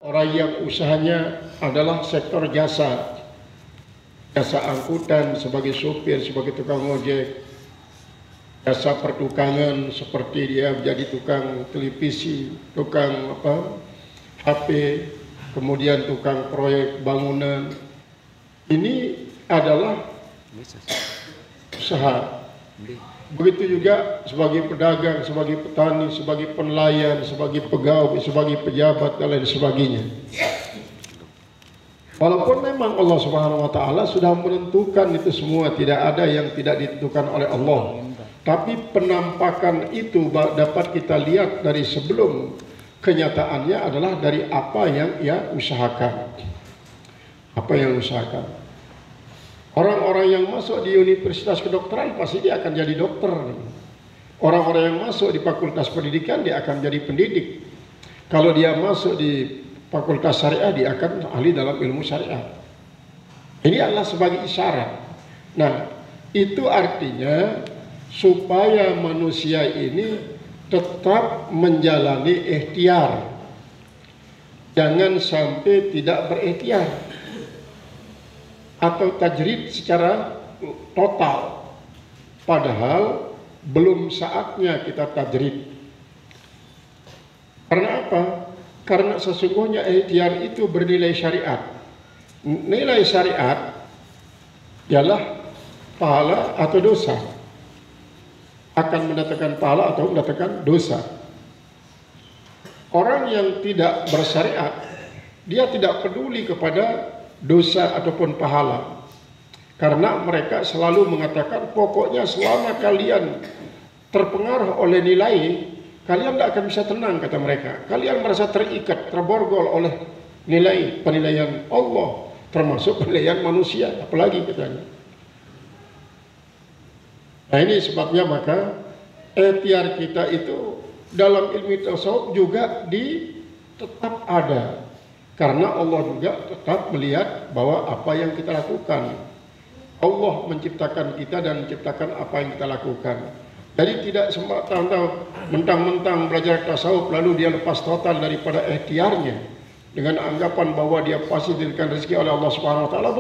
Orang yang usahanya adalah sektor jasa, jasa angkutan sebagai supir, sebagai tukang ojek, jasa pertukangan seperti dia menjadi tukang televisi, tukang HP, kemudian tukang proyek bangunan. Ini adalah usaha. Begitu juga sebagai pedagang, sebagai petani, sebagai penelayan, sebagai pegawai, sebagai pejabat dan lain sebagainya. Walaupun memang Allah Subhanahu wa taala sudah menentukan itu semua, tidak ada yang tidak ditentukan oleh Allah. Tapi penampakan itu dapat kita lihat dari sebelum kenyataannya adalah dari apa yang ia usahakan. Apa yang usahakan. Orang-orang yang masuk di universitas kedokteran pasti dia akan jadi dokter. Orang-orang yang masuk di fakultas pendidikan dia akan jadi pendidik. Kalau dia masuk di fakultas syariah dia akan ahli dalam ilmu syariah. Ini adalah sebagai isyarat. Nah, itu artinya supaya manusia ini tetap menjalani ikhtiar. Jangan sampai tidak berikhtiar atau tajrid secara total, padahal belum saatnya kita tajrid. Karena apa? Karena sesungguhnya ikhtiar itu bernilai syariat. Nilai syariat ialah pahala atau dosa, akan mendatangkan pahala atau mendatangkan dosa. Orang yang tidak bersyariat, dia tidak peduli kepada dosa ataupun pahala, karena mereka selalu mengatakan pokoknya selama kalian terpengaruh oleh nilai, kalian tidak akan bisa tenang, kata mereka. Kalian merasa terikat, terborgol oleh nilai penilaian Allah, termasuk penilaian manusia, apalagi katanya. Nah, ini sebabnya maka ikhtiar kita itu dalam ilmu tasawuf juga tetap ada. Karena Allah juga tetap melihat bahwa apa yang kita lakukan, Allah menciptakan kita dan menciptakan apa yang kita lakukan. Jadi tidak semata-mata mentang-mentang belajar tasawuf lalu dia lepas total daripada ikhtiarnya dengan anggapan bahwa dia pasti diberikan rezeki oleh Allah Subhanahu wa taala.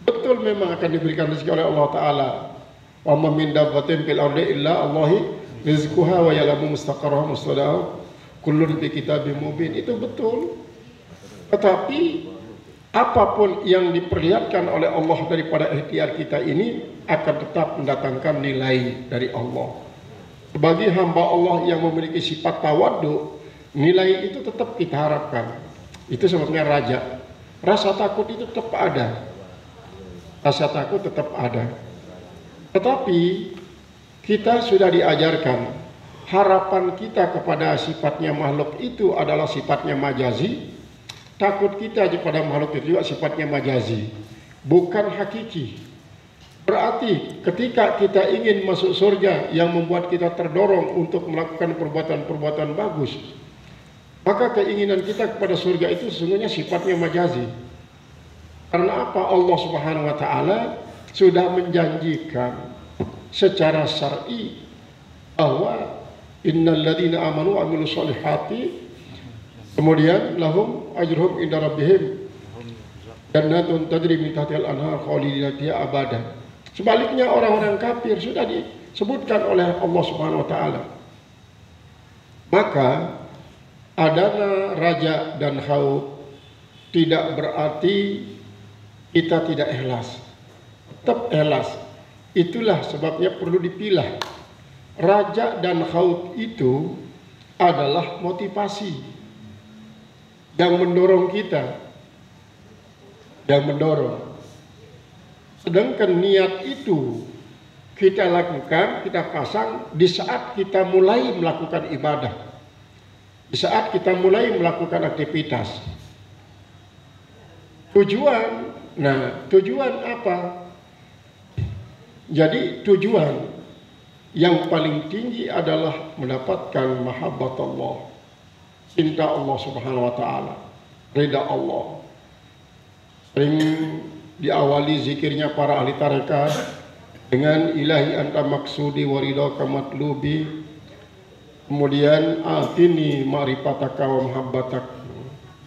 Betul memang akan diberikan rezeki oleh Allah taala. Wa ma min dabbatin fil ardi illa Allahi rizquha wa ya'lamu mustaqarraha mustaqarraha kullun fi kitabim mubin. Itu betul. Tetapi apapun yang diperlihatkan oleh Allah daripada ikhtiar kita ini akan tetap mendatangkan nilai dari Allah. Bagi hamba Allah yang memiliki sifat tawaddu, nilai itu tetap kita harapkan. Itu sebabnya raja. Rasa takut itu tetap ada. Rasa takut tetap ada. Tetapi kita sudah diajarkan harapan kita kepada sifatnya makhluk itu adalah sifatnya majazi. Takut kita kepada makhluk itu juga sifatnya majazi, bukan hakiki. Berarti ketika kita ingin masuk surga yang membuat kita terdorong untuk melakukan perbuatan-perbuatan bagus, maka keinginan kita kepada surga itu sesungguhnya sifatnya majazi. Karena apa? Allah Subhanahu wa taala sudah menjanjikan secara syar'i bahwa innal ladzina amanu wa amilus solihati, kemudian lahum ajruhum inda rabbihim jannatun tajri min tahtihal anhar khalidina fiha abadan. Sebaliknya orang-orang kafir sudah disebutkan oleh Allah Subhanahu wa taala. Maka adanya raja dan khauf tidak berarti kita tidak ikhlas. Tetap ikhlas. Itulah sebabnya perlu dipilah. Raja dan khauf itu adalah motivasi yang mendorong kita, yang mendorong. Sedangkan niat itu kita lakukan, kita pasang di saat kita mulai melakukan ibadah, di saat kita mulai melakukan aktivitas. Tujuan apa? Jadi tujuan yang paling tinggi adalah mendapatkan mahabbat Allah, cinta Allah Subhanahu wa taala, ridha Allah. Sering diawali zikirnya para ahli tarekat dengan ilahi anta maksudi wa ridhaka matlubi Kemudian atini ma'rifataka wa mahabbatak.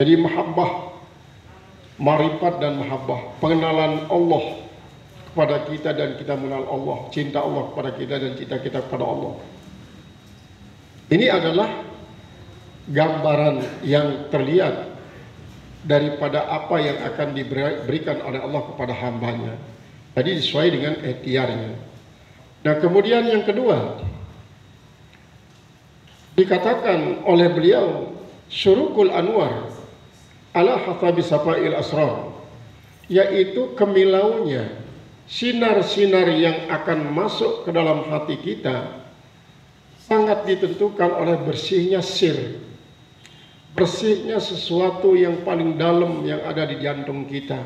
Jadi mahabbah, ma'rifat dan mahabbah, pengenalan Allah kepada kita dan kita mengenal Allah, cinta Allah kepada kita dan cinta kita kepada Allah. Ini adalah gambaran yang terlihat daripada apa yang akan diberikan oleh Allah kepada hambanya. Jadi sesuai dengan ikhtiarnya. Nah kemudian yang kedua, dikatakan oleh beliau syurukul anwar ala hasabi safail asrar, yaitu kemilaunya sinar-sinar yang akan masuk ke dalam hati kita sangat ditentukan oleh bersihnya sir, bersihnya sesuatu yang paling dalam yang ada di jantung kita.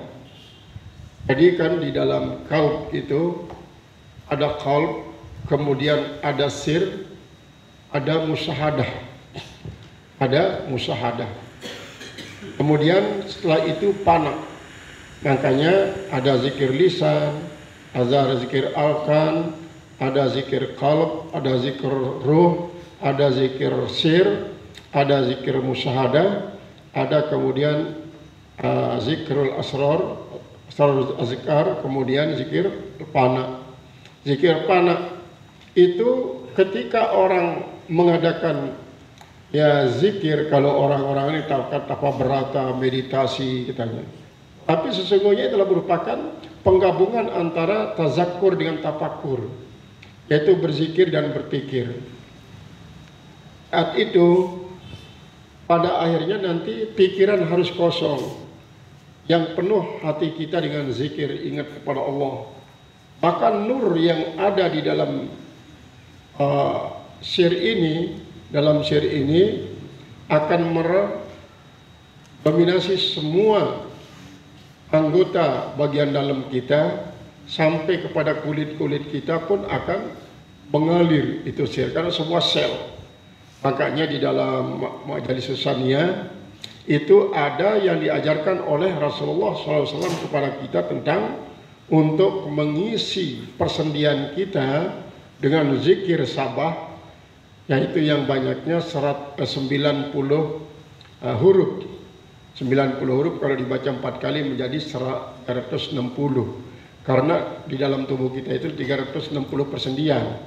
Jadi kan di dalam qalb itu ada qalb, kemudian ada sir, ada musyahadah, kemudian setelah itu panak. Makanya ada zikir lisan, ada zikir alkan, ada zikir qalb, ada zikir ruh, ada zikir sir, ada zikir musyahadah, ada kemudian zikrul asrar, azkar, kemudian zikir panak. Zikir panak itu ketika orang mengadakan ya zikir, kalau orang-orang ini tanpa berata meditasi katanya, tapi sesungguhnya itulah merupakan penggabungan antara tazakkur dengan tafakur, yaitu berzikir dan berpikir. Saat itu pada akhirnya nanti pikiran harus kosong, yang penuh hati kita dengan zikir, ingat kepada Allah. Bahkan nur yang ada di dalam syair ini akan mendominasi semua anggota bagian dalam kita, sampai kepada kulit-kulit kita pun akan mengalir itu syair, karena semua sel. Makanya di dalam majelis Susaniyah itu ada yang diajarkan oleh Rasulullah SAW kepada kita tentang untuk mengisi persendian kita dengan zikir sabah, yaitu yang banyaknya 90 huruf. 90 huruf kalau dibaca 4 kali menjadi 360. Karena di dalam tubuh kita itu 360 persendian.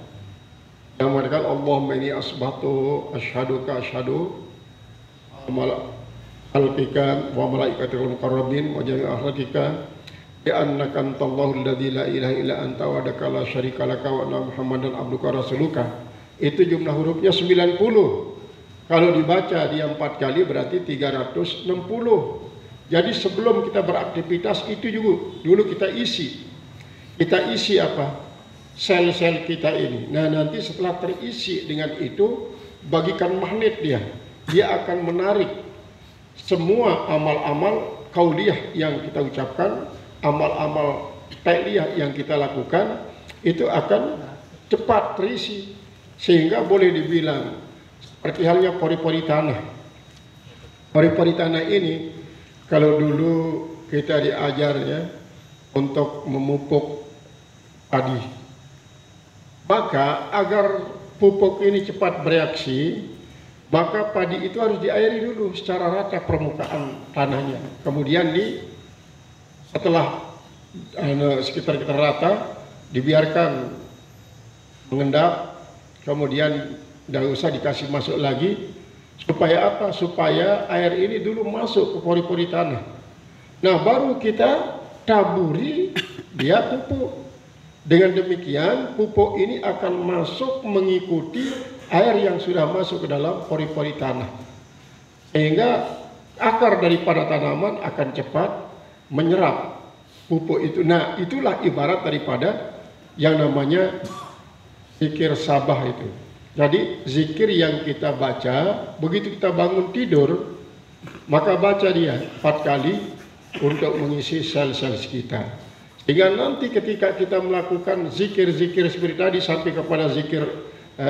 Yang mengatakan Allahumma inni asbahtu asyhaduka asyhadu alfika wa malaikatil muqarrabin wa jami'a akhlaqika bi annaka antallahu alladzi la ilaha illa anta wahdaka la syarika laka wa anna muhammadan abduka rasuluka. Itu jumlah hurufnya 90. Kalau dibaca dia 4 kali berarti 360. Jadi sebelum kita beraktivitas itu juga dulu kita isi. Kita isi apa? Sel-sel kita ini. Nah nanti setelah terisi dengan itu, bagikan magnet dia. Dia akan menarik semua amal-amal qauliyah yang kita ucapkan, amal-amal fi'liyah yang kita lakukan, itu akan cepat terisi. Sehingga boleh dibilang seperti halnya pori-pori tanah. Pori-pori tanah ini kalau dulu kita diajarnya untuk memupuk padi, maka agar pupuk ini cepat bereaksi, maka padi itu harus diairi dulu secara rata permukaan tanahnya. Kemudian setelah sekitar rata, dibiarkan mengendap, kemudian tidak usah dikasih masuk lagi. Supaya apa? Supaya air ini dulu masuk ke pori-pori tanah. Nah baru kita taburi dia pupuk. Dengan demikian pupuk ini akan masuk mengikuti air yang sudah masuk ke dalam pori-pori tanah, sehingga akar daripada tanaman akan cepat menyerap pupuk itu. Nah itulah ibarat daripada yang namanya zikir sabah itu. Jadi zikir yang kita baca begitu kita bangun tidur, maka baca dia 4 kali untuk mengisi sel-sel kita. Sehingga nanti ketika kita melakukan zikir-zikir seperti tadi sampai kepada zikir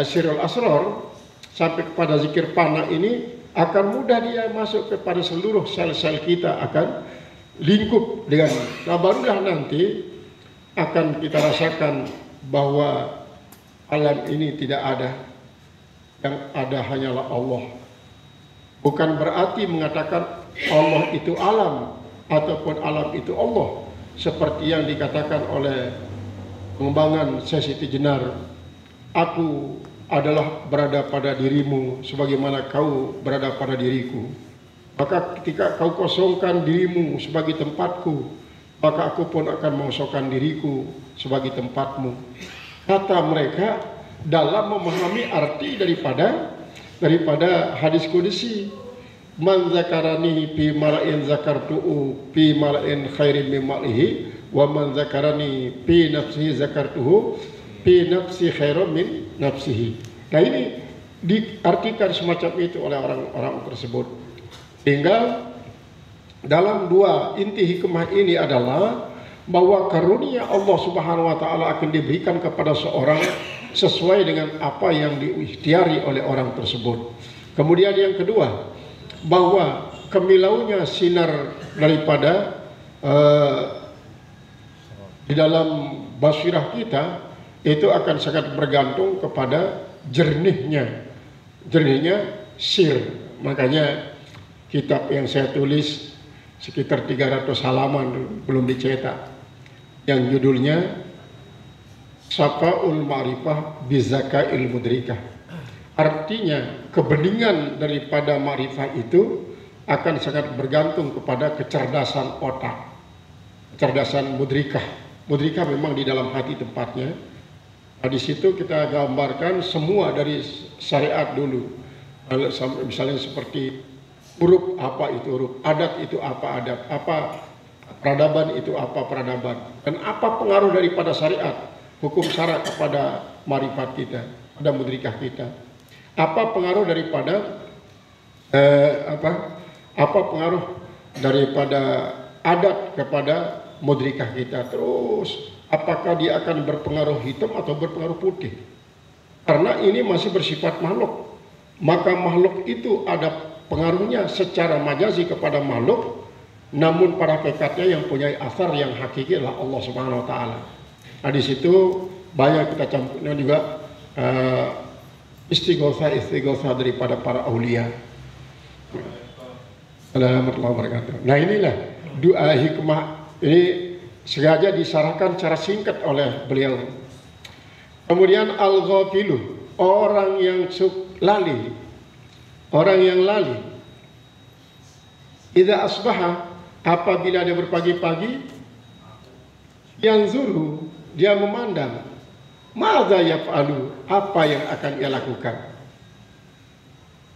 sirul asrar, sampai kepada zikir panah ini, akan mudah dia masuk kepada seluruh sel-sel kita, akan lingkup dengan. Nah barulah nanti akan kita rasakan bahwa alam ini tidak ada. yang ada hanyalah Allah. Bukan berarti mengatakan Allah itu alam ataupun alam itu Allah, seperti yang dikatakan oleh pengembangan Siti Jenar, aku adalah berada pada dirimu sebagaimana kau berada pada diriku. Maka ketika kau kosongkan dirimu sebagai tempatku, maka aku pun akan mengosongkan diriku sebagai tempatmu. Kata mereka dalam memahami arti daripada hadis qudsi, man zakarani fi mala'in zakartuhu fi mala'in khairin min malihi wa man zakarani fi nafsihi zakartuhu fi nafsi khairin min nafsihi. Nah, ini diartikan semacam itu oleh orang-orang tersebut. Tinggal dalam dua inti hikmah ini adalah bahwa karunia Allah Subhanahu wa taala akan diberikan kepada seorang sesuai dengan apa yang diikhtiari oleh orang tersebut. Kemudian yang kedua, bahwa kemilaunya sinar daripada di dalam basirah kita itu akan sangat bergantung kepada jernihnya sir. Makanya kitab yang saya tulis sekitar 300 halaman belum dicetak, yang judulnya Safa'ul Ma'rifah Bizaka'il Mudrikah. Artinya kebeningan daripada ma'rifah itu akan sangat bergantung kepada kecerdasan otak, kecerdasan mudrikah. Mudrikah memang di dalam hati tempatnya. Nah, di situ kita gambarkan semua dari syariat dulu. Misalnya seperti huruf, apa itu huruf, adat itu apa adat, apa peradaban itu apa peradaban, dan apa pengaruh daripada syariat, hukum syarak kepada marifat kita, pada mudrikah kita. Apa pengaruh daripada apa pengaruh daripada adat kepada mudrikah kita. Terus apakah dia akan berpengaruh hitam atau berpengaruh putih? Karena ini masih bersifat makhluk, maka makhluk itu ada pengaruhnya secara majazi kepada makhluk, namun pada hakikatnya yang punya asar yang hakiki adalah Allah Subhanahu wa taala. Nah, di situ banyak kita campurnya juga istighosa daripada para aulia. Nah, inilah doa hikmah ini sengaja disarahkan secara singkat oleh beliau. Kemudian al-ghafilu, orang yang lali, orang yang lali. Idza asbaha, apabila dia berpagi-pagi, yanzuru, dia memandang, madza yaf'alu, apa yang akan ia lakukan,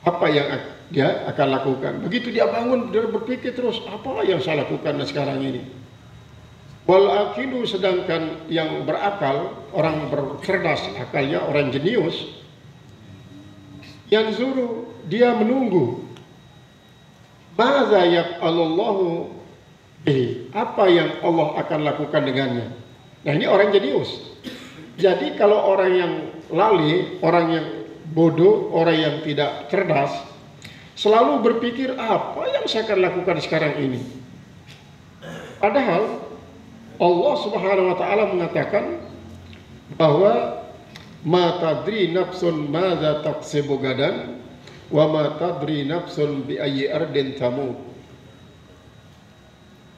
apa yang dia akan lakukan. Begitu dia bangun, dia berpikir terus, apa yang saya lakukan sekarang ini. Wal aqilu, sedangkan yang berakal, orang bercerdas akalnya, orang jenius, yanzuru, dia menunggu, madza yaf'alullahu bihi, apa yang Allah akan lakukan dengannya. Nah, ini orang jenius. Jadi kalau orang yang lali, orang yang bodoh, orang yang tidak cerdas, selalu berpikir apa yang saya akan lakukan sekarang ini. Padahal Allah Subhanahu wa taala mengatakan bahwa ma tadri nafsun madza taksibu gadan wa ma tadri nafsun bi ayyi ardin tamut.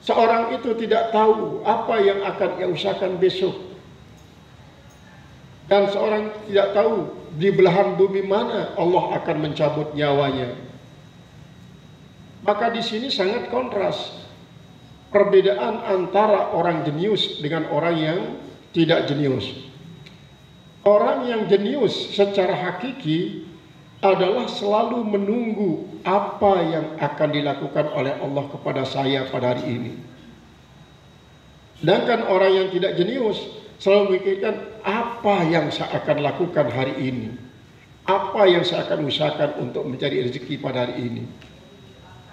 Seorang itu tidak tahu apa yang akan ia usahakan besok. Dan seorang tidak tahu di belahan bumi mana Allah akan mencabut nyawanya. Maka di sini sangat kontras perbedaan antara orang jenius dengan orang yang tidak jenius. Orang yang jenius secara hakiki adalah selalu menunggu apa yang akan dilakukan oleh Allah kepada saya pada hari ini. Sedangkan orang yang tidak jenius selalu memikirkan apa yang saya akan lakukan hari ini, apa yang saya akan usahakan untuk mencari rezeki pada hari ini.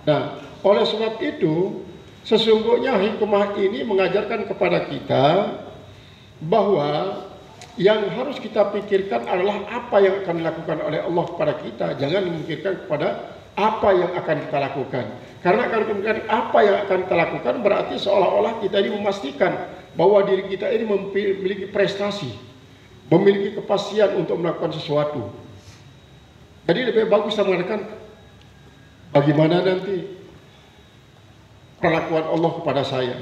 Nah, oleh sebab itu sesungguhnya hikmah ini mengajarkan kepada kita bahwa yang harus kita pikirkan adalah apa yang akan dilakukan oleh Allah kepada kita. Jangan memikirkan kepada apa yang akan kita lakukan. Karena kalau memikirkan apa yang akan kita lakukan, berarti seolah-olah kita ini memastikan bahwa diri kita ini memiliki prestasi, memiliki kepastian untuk melakukan sesuatu. Jadi lebih bagus kita mengatakan bagaimana nanti perlakuan Allah kepada saya.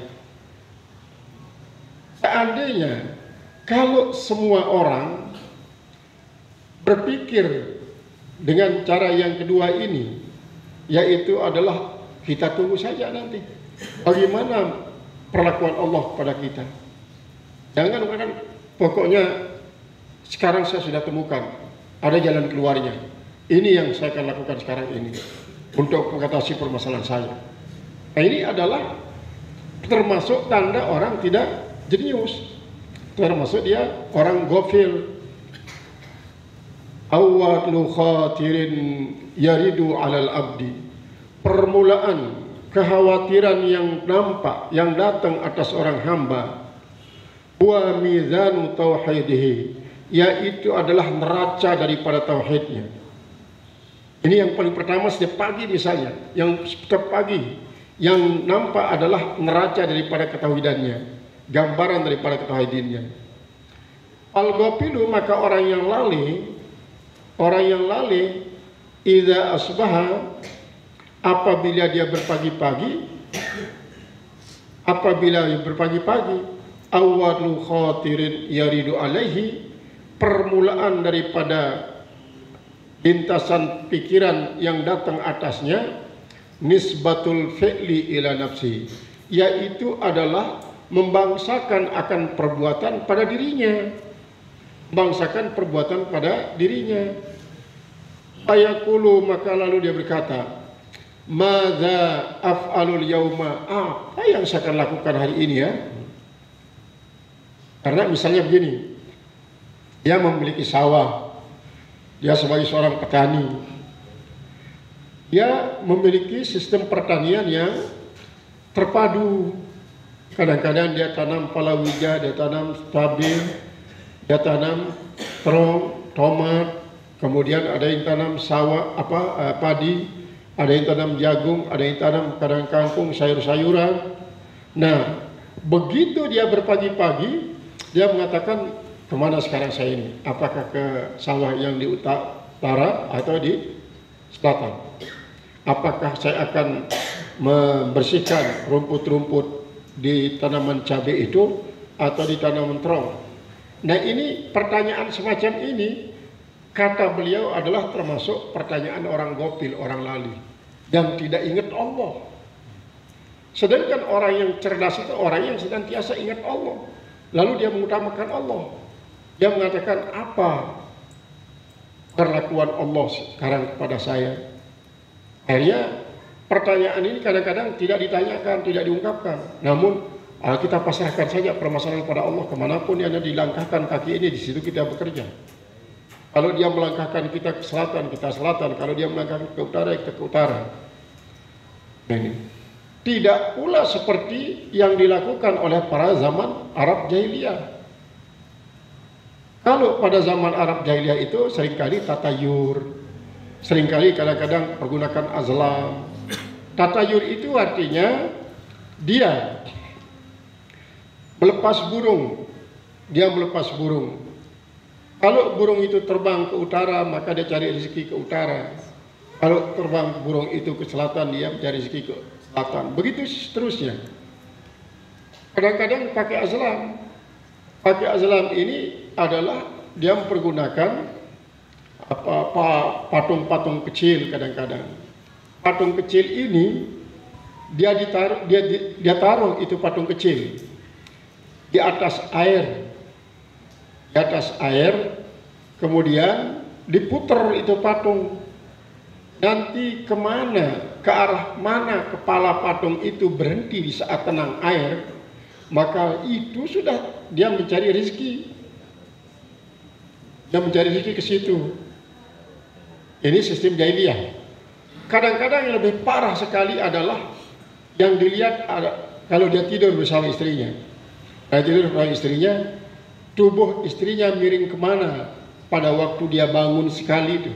Seandainya kalau semua orang berpikir dengan cara yang kedua ini, yaitu adalah kita tunggu saja nanti bagaimana perlakuan Allah kepada kita. Jangan mengatakan pokoknya sekarang saya sudah temukan ada jalan keluarnya. Ini yang saya akan lakukan sekarang ini untuk mengatasi permasalahan saya. Nah, ini adalah termasuk tanda orang tidak jenius, termasuk dia orang gofil. Awwalu khatirin yaridu alal abdi, permulaan kekhawatiran yang nampak yang datang atas orang hamba, wa mizanu tauhidihi, yaitu adalah neraca daripada tauhidnya. Ini yang paling pertama setiap pagi misalnya, yang setiap pagi yang nampak adalah neraca daripada ketauhidannya, gambaran daripada ketauhidinnya. Al-ghafilu, maka orang yang lalai idza asbaha, apabila dia berpagi-pagi, awwalu khatirin yaridu alaihi, permulaan daripada lintasan pikiran yang datang atasnya, nisbatul fi'li ila nafsi, yaitu adalah membangsakan akan perbuatan pada dirinya, membangsakan perbuatan pada dirinya. Ayakulu, maka lalu dia berkata, madza af'alul yauma, apa yang saya akan lakukan hari ini ya. Karena misalnya begini, dia memiliki sawah, dia sebagai seorang petani, dia memiliki sistem pertanian yang terpadu. Kadang-kadang dia tanam palawija, dia tanam cabai, dia tanam terong, tomat, kemudian ada yang tanam padi, ada yang tanam jagung, ada yang tanam kadang kangkung, sayur-sayuran. Nah, begitu dia berpagi-pagi, dia mengatakan, kemana sekarang saya ini? Apakah ke sawah yang di utara atau di selatan? Apakah saya akan membersihkan rumput-rumput di tanaman cabai itu atau di tanaman terong? Nah, ini pertanyaan semacam ini, kata beliau, adalah termasuk pertanyaan orang gofil, orang lali, yang tidak ingat Allah. Sedangkan orang yang cerdas itu orang yang senantiasa ingat Allah, lalu dia mengutamakan Allah. Dia mengatakan, apa perlakuan Allah sekarang kepada saya? Akhirnya pertanyaan ini kadang-kadang tidak ditanyakan, tidak diungkapkan. Namun kita pasrahkan saja permasalahan kepada Allah. Kemanapun yang dilangkahkan kaki ini, di situ kita bekerja. Kalau dia melangkahkan kita ke selatan, kita selatan. Kalau dia melangkahkan ke utara, kita ke utara. Nah, ini tidak pula seperti yang dilakukan oleh para zaman Arab Jahiliyah. Kalau pada zaman Arab Jahiliyah itu seringkali tatayur, seringkali kadang-kadang pergunakan azlam. Tatayur itu artinya dia melepas burung. Kalau burung itu terbang ke utara, maka dia cari rezeki ke utara. Kalau terbang burung itu ke selatan, dia mencari rezeki ke selatan. Begitu seterusnya. Kadang-kadang pakai azlam. Pakai azlam ini adalah dia mempergunakan patung-patung kecil kadang-kadang. Patung kecil ini dia taruh itu patung kecil di atas air. Di atas air, kemudian diputer itu patung. Nanti kemana, ke arah mana kepala patung itu berhenti di saat tenang air, maka itu sudah dia mencari rezeki. Dia mencari rezeki ke situ. Ini sistem jahiliyah. Kadang-kadang yang lebih parah sekali adalah yang dilihat kalau dia tidur bersama istrinya. Dia tidur bersama istrinya, tubuh istrinya miring kemana pada waktu dia bangun sekali itu.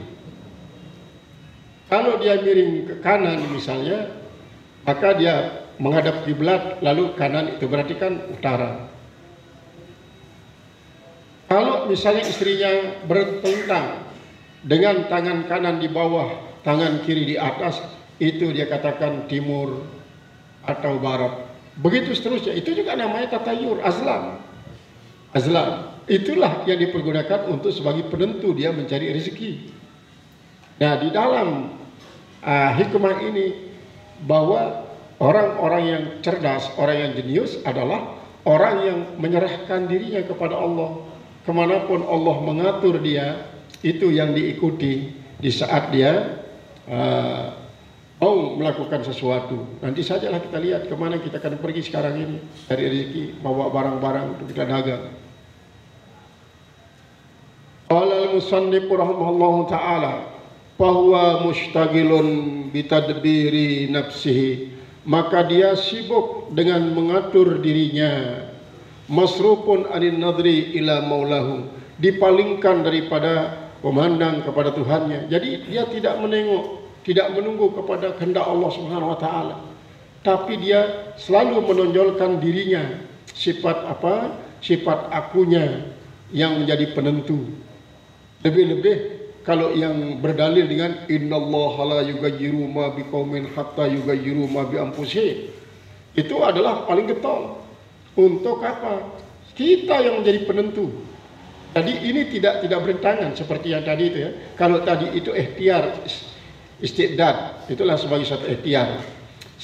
Kalau dia miring ke kanan misalnya, maka dia menghadap kiblat, lalu kanan itu berarti kan utara. Kalau misalnya istrinya bertelentang dengan tangan kanan di bawah, tangan kiri di atas, itu dia katakan timur atau barat. Begitu seterusnya. Itu juga namanya tatayur, azlam. Azlam. Itulah yang dipergunakan untuk sebagai penentu dia mencari rezeki. Nah, di dalam hikmah ini bahwa orang-orang yang cerdas, orang yang jenius adalah orang yang menyerahkan dirinya kepada Allah. Kemanapun Allah mengatur dia, itu yang diikuti di saat dia mau melakukan sesuatu. Nanti sajalah kita lihat kemana kita akan pergi sekarang ini. Cari rezeki, bawa barang-barang untuk kita dagang. Qala al-musannif rahimahullahu ta'ala fahuwa mushtagilun bitadbiri nafsihi, maka dia sibuk dengan mengatur dirinya, masrufun anin nadri ila maulahu, dipalingkan daripada memandang kepada Tuhannya. Jadi dia tidak menengok, tidak menunggu kepada kehendak Allah Subhanahu wa taala, tapi dia selalu menonjolkan dirinya, sifat apa? Sifat akunya yang menjadi penentu. Lebih-lebih kalau yang berdalil dengan innallaha la yughayyiru ma biqaumin hatta yughayyiru ma bi anfusihim, itu adalah paling getol. Untuk apa? Kita yang menjadi penentu. Jadi ini tidak bertentangan seperti yang tadi itu ya. Kalau tadi itu ikhtiar, istidad, itulah sebagai satu ikhtiar.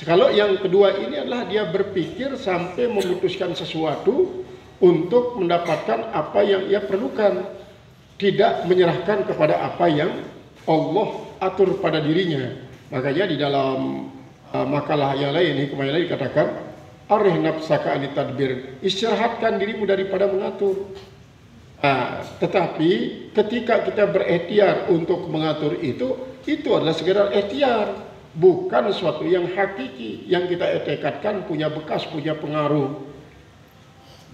Kalau yang kedua ini adalah dia berpikir sampai memutuskan sesuatu untuk mendapatkan apa yang ia perlukan. Tidak menyerahkan kepada apa yang Allah atur pada dirinya. Makanya di dalam makalah yang lain, hikmah yang lain dikatakan arih nafsaka anit tadbir, istirahatkan dirimu daripada mengatur. Tetapi ketika kita berikhtiar untuk mengatur itu adalah sekedar ikhtiar, bukan sesuatu yang hakiki yang kita etikatkan punya bekas, punya pengaruh.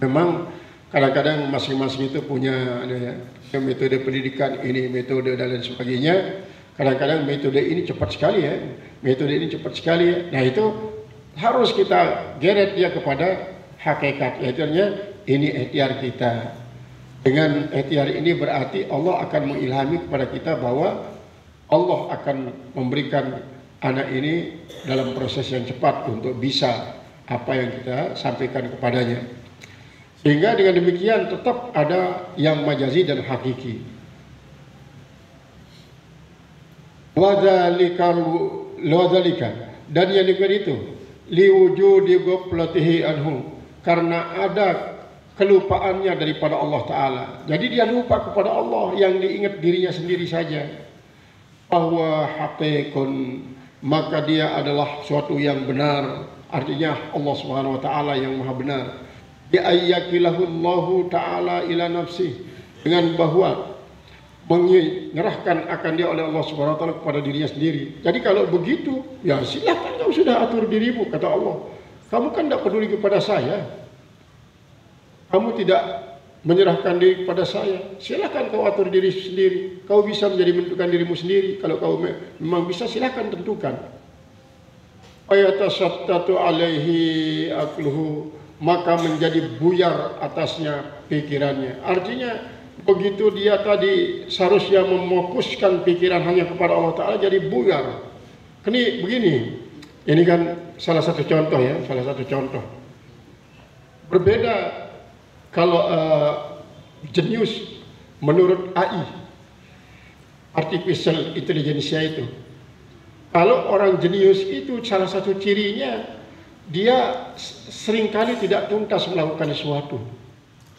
Memang kadang-kadang masing-masing itu punya metode pendidikan ini, metode dan lain sebagainya. Kadang-kadang metode ini cepat sekali ya, metode ini cepat sekali ya. Nah itu harus kita geret dia kepada hakikat, yaitu ini ikhtiar kita. Dengan ikhtiar ini berarti Allah akan mengilhami kepada kita bahwa Allah akan memberikan anak ini dalam proses yang cepat untuk bisa apa yang kita sampaikan kepadanya. Sehingga dengan demikian tetap ada yang majazi dan hakiki. Wadzalika dan yang demikian itu liwujudi ghaflatihi anhu, karena ada kelupaannya daripada Allah Ta'ala. Jadi dia lupa kepada Allah, yang diingat dirinya sendiri saja. Bahwa haqiqun, maka dia adalah suatu yang benar. Artinya Allah Subhanahu wa Ta'ala yang maha benar. Bi'ayyakilahullahu ta'ala ila nafsih, dengan bahwa menyerahkan akan dia oleh Allah Subhanahu wa Ta'ala kepada dirinya sendiri. Jadi kalau begitu, ya silahkan kau sudah atur dirimu, kata Allah. Kamu kan tidak peduli kepada saya, kamu tidak menyerahkan diri kepada saya, silahkan kau atur diri sendiri. Kau bisa menentukan dirimu sendiri. Kalau kau memang bisa, silahkan tentukan. Ayatasattatu alaihi akluhu, maka menjadi buyar atasnya pikirannya. Artinya begitu dia tadi seharusnya memokuskan pikiran hanya kepada Allah Ta'ala, jadi buyar. Ini begini, ini kan salah satu contoh ya, salah satu contoh. Berbeda kalau jenius menurut AI, artificial intelligence itu. Kalau orang jenius itu salah satu cirinya, dia seringkali tidak tuntas melakukan sesuatu.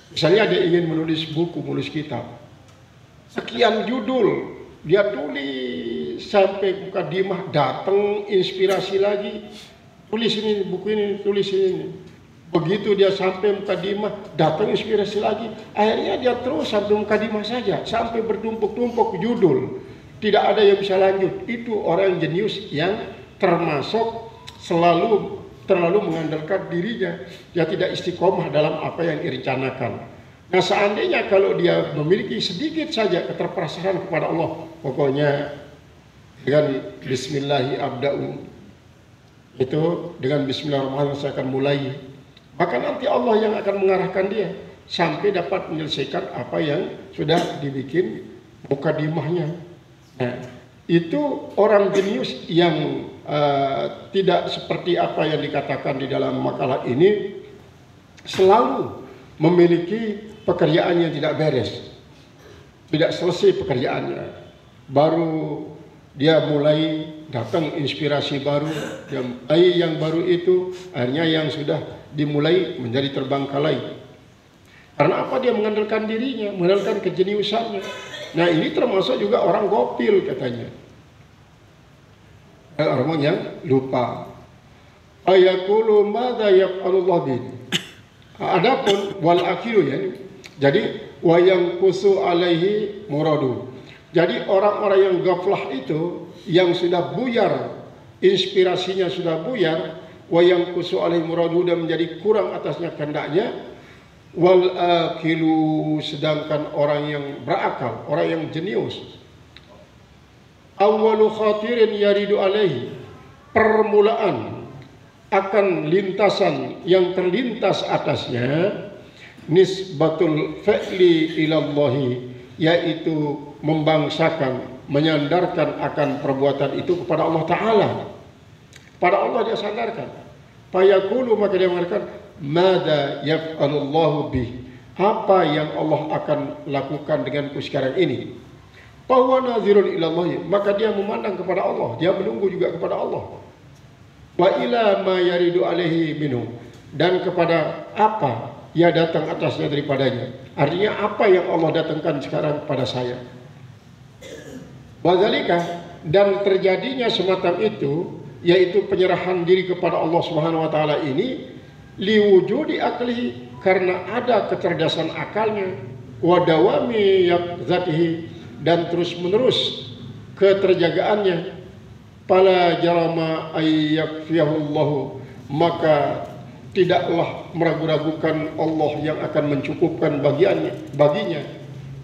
Misalnya dia ingin menulis buku, menulis kitab, sekian judul dia tulis sampai mukadimah, datang inspirasi lagi, tulis ini, buku ini, tulis ini. Begitu dia sampai mukadimah, datang inspirasi lagi. Akhirnya dia terus sampai mukadimah saja, sampai bertumpuk-tumpuk judul. Tidak ada yang bisa lanjut. Itu orang jenius yang termasuk terlalu mengandalkan dirinya. Dia tidak istiqomah dalam apa yang direncanakan. Nah seandainya kalau dia memiliki sedikit saja keterperasaran kepada Allah, pokoknya dengan Bismillahi abda'u, itu dengan Bismillahirrahmanirrahim saya akan mulai, maka nanti Allah yang akan mengarahkan dia sampai dapat menyelesaikan apa yang sudah dibikin mukadimahnya. Nah, itu orang jenius yang tidak seperti apa yang dikatakan di dalam makalah ini, selalu memiliki pekerjaan yang tidak beres, tidak selesai pekerjaannya. Baru dia mulai datang inspirasi baru, yang baru itu akhirnya yang sudah dimulai menjadi terbengkalai. Karena apa? Dia mengandalkan dirinya, mengandalkan kejeniusannya. Nah, ini termasuk juga orang gopil katanya. Orang yang lupa. Ayaqulu madza yaf'alullah bin. Adapun wal akhiru ya. Jadi wa yanqusu alaihi muradu. Jadi orang-orang yang ghaflah itu, yang sudah buyar, inspirasinya sudah buyar, wa yanqusu alaihi muradu, dan menjadi kurang atasnya kehendaknya. Wal akilu, sedangkan orang yang berakal, orang yang jenius, awwalu khatirin yaridu alaihi, permulaan akan lintasan yang terlintas atasnya, nisbatul fi'li ilallahi, yaitu membangsakan, menyandarkan akan perbuatan itu kepada Allah Ta'ala. Pada Allah dia sandarkan. Fayaqulu, maka dia mengatakan, mada yaf'alullahu bih, apa yang Allah akan lakukan denganku sekarang ini. Bahwa nazirun ilallahi, maka dia memandang kepada Allah, dia menunggu juga kepada Allah. Wa ila ma yaridu alaihi minhu, dan kepada apa ia datang atasnya daripadanya. Artinya apa yang Allah datangkan sekarang kepada saya. Wadzalika, dan terjadinya semacam itu, yaitu penyerahan diri kepada Allah Subhanahu wa taala ini, liwujudi aklihi, karena ada kecerdasan akalnya, wa dawami yaqzatihi, dan terus menerus keterjagaannya. Fala jarama ayyakfiyahullahu, maka tidaklah meragu-ragukan Allah yang akan mencukupkan baginya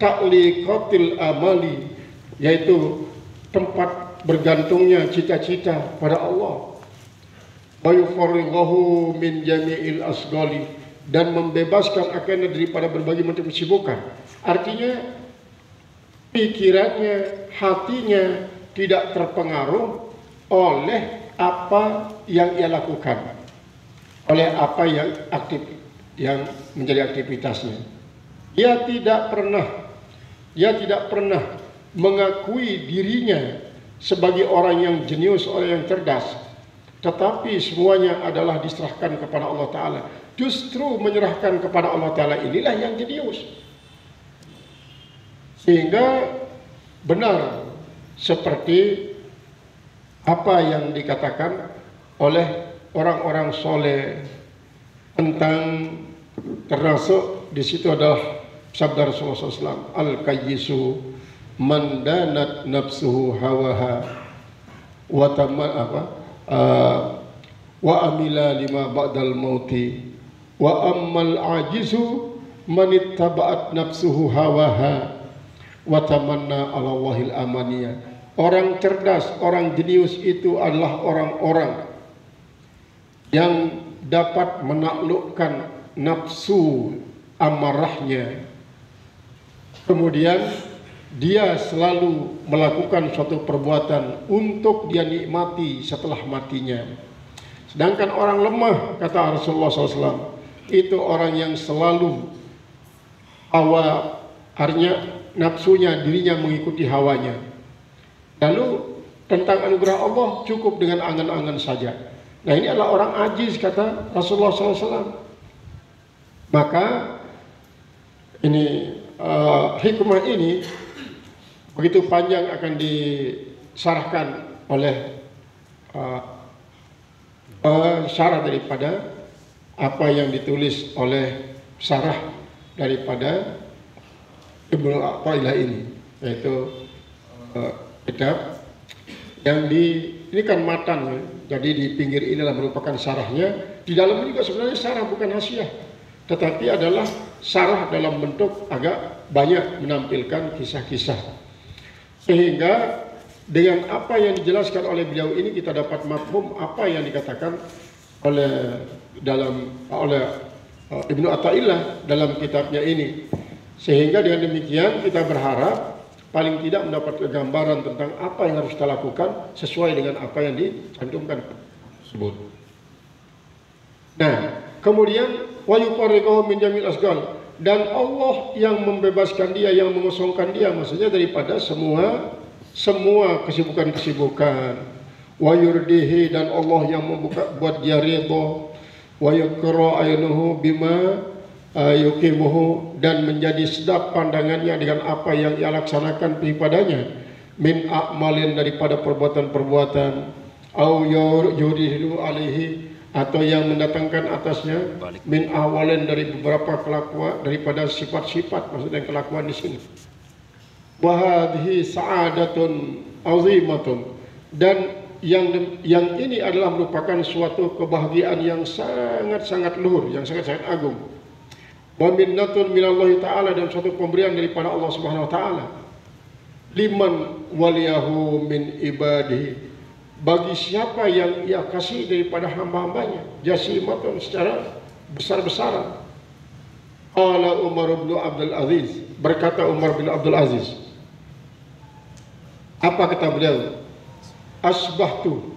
ta'liqatil amali, yaitu tempat bergantungnya cita-cita pada Allah. Wa yufarrighahu min jami'il asghali, dan membebaskan akannya daripada berbagai macam kesibukan. Artinya pikirannya, hatinya tidak terpengaruh oleh apa yang ia lakukan, oleh apa yang menjadi aktivitasnya. Dia tidak pernah mengakui dirinya sebagai orang yang jenius, orang yang cerdas, tetapi semuanya adalah diserahkan kepada Allah Ta'ala. Justru menyerahkan kepada Allah Ta'ala inilah yang jenius. Sehingga benar seperti apa yang dikatakan oleh orang-orang soleh tentang, termasuk di situ adalah sabda Rasulullah SAW, al-kayyisu man danat nafsuhu hawaha wa amila lima ba'dal mauti, wa ammal ajizu man ittaba'at nafsuhu hawaha wa tamanna 'ala Allahil amaniyah. Orang cerdas, orang jenius itu adalah orang-orang yang dapat menaklukkan nafsu amarahnya, kemudian dia selalu melakukan suatu perbuatan untuk dia nikmati setelah matinya. Sedangkan orang lemah, kata Rasulullah SAW, itu orang yang selalu hawa, artinya nafsunya, dirinya mengikuti hawanya. Lalu tentang anugerah Allah cukup dengan angan-angan saja. Nah, ini adalah orang ajiz, kata Rasulullah SAW. Maka ini hikmah ini begitu panjang akan disarahkan oleh syarah daripada apa yang ditulis oleh syarah daripada Ibnu Athaillah ini, yaitu kitab yang ini kan matan ya. Jadi di pinggir inilah merupakan syarahnya. Di dalam ini juga sebenarnya syarah, bukan hasiah, tetapi adalah syarah dalam bentuk agak banyak menampilkan kisah-kisah, sehingga dengan apa yang dijelaskan oleh beliau ini kita dapat mafhum apa yang dikatakan oleh Ibnu Athaillah dalam kitabnya ini. Sehingga dengan demikian kita berharap paling tidak mendapat gambaran tentang apa yang harus kita lakukan sesuai dengan apa yang dicantumkan tersebut. Nah, kemudian wa yufarriquhu min jamil asgal, dan Allah yang membebaskan dia, yang mengosongkan dia, maksudnya daripada semua kesibukan-kesibukan. Wa yurdihi, dan Allah yang buat dia ridha. Wa yaqra aynuhu bima yuqimuhu, dan menjadi sedap pandangannya dengan apa yang ia laksanakan padanya, min a'malin, daripada perbuatan-perbuatan, au yuridu alaihi, atau yang mendatangkan atasnya, min awalin, dari beberapa kelakuan, daripada sifat-sifat, maksudnya kelakuan di sini. Wa hadhihi sa'adatun azimatun, dan yang ini adalah merupakan suatu kebahagiaan yang sangat-sangat luhur, yang sangat-sangat agung. Wa minnatun minallahi ta'ala, dan suatu pemberian daripada Allah Subhanahu wa taala. Liman waliyahu min ibadihi, bagi siapa yang ia kasih daripada hamba-hambanya, jasimatun, secara besar-besaran. Qala Umar bin Abdul Aziz, berkata Umar bin Abdul Aziz, apa kata beliau? Asbahtu,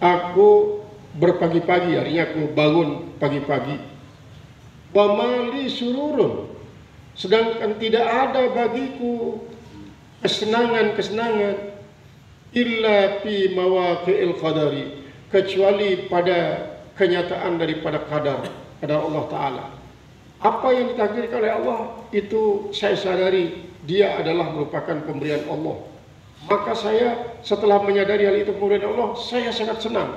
aku berpagi-pagi, artinya aku bangun pagi-pagi. Wa mali sururun, sedangkan tidak ada bagiku kesenangan-kesenangan, illa fi mawaqi'il qadari, kecuali pada kenyataan daripada qadar Allah Ta'ala. Apa yang ditakdirkan oleh Allah itu saya sadari dia adalah merupakan pemberian Allah. Maka saya setelah menyadari hal itu pemberian Allah, saya sangat senang.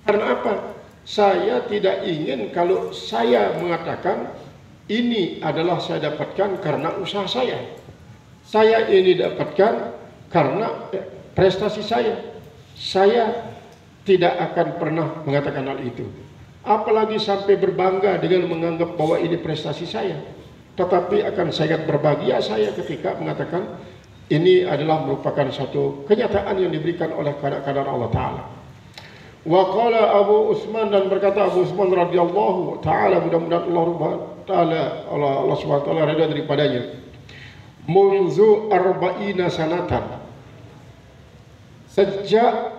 Karena apa? Saya tidak ingin kalau saya mengatakan ini adalah saya dapatkan karena usaha saya. Saya ini dapatkan karena prestasi saya. Saya tidak akan pernah mengatakan hal itu. Apalagi sampai berbangga dengan menganggap bahwa ini prestasi saya. Tetapi akan sangat berbahagia saya ketika mengatakan ini adalah merupakan satu kenyataan yang diberikan oleh kadar Allah Ta'ala. Wa qala Abu Utsman, dan berkata Abu Utsman radhiyallahu ta'ala, mudah-mudahan Allah Subhanahu wa ta'ala redha daripadanya, munzu arba'ina sanatan, sejak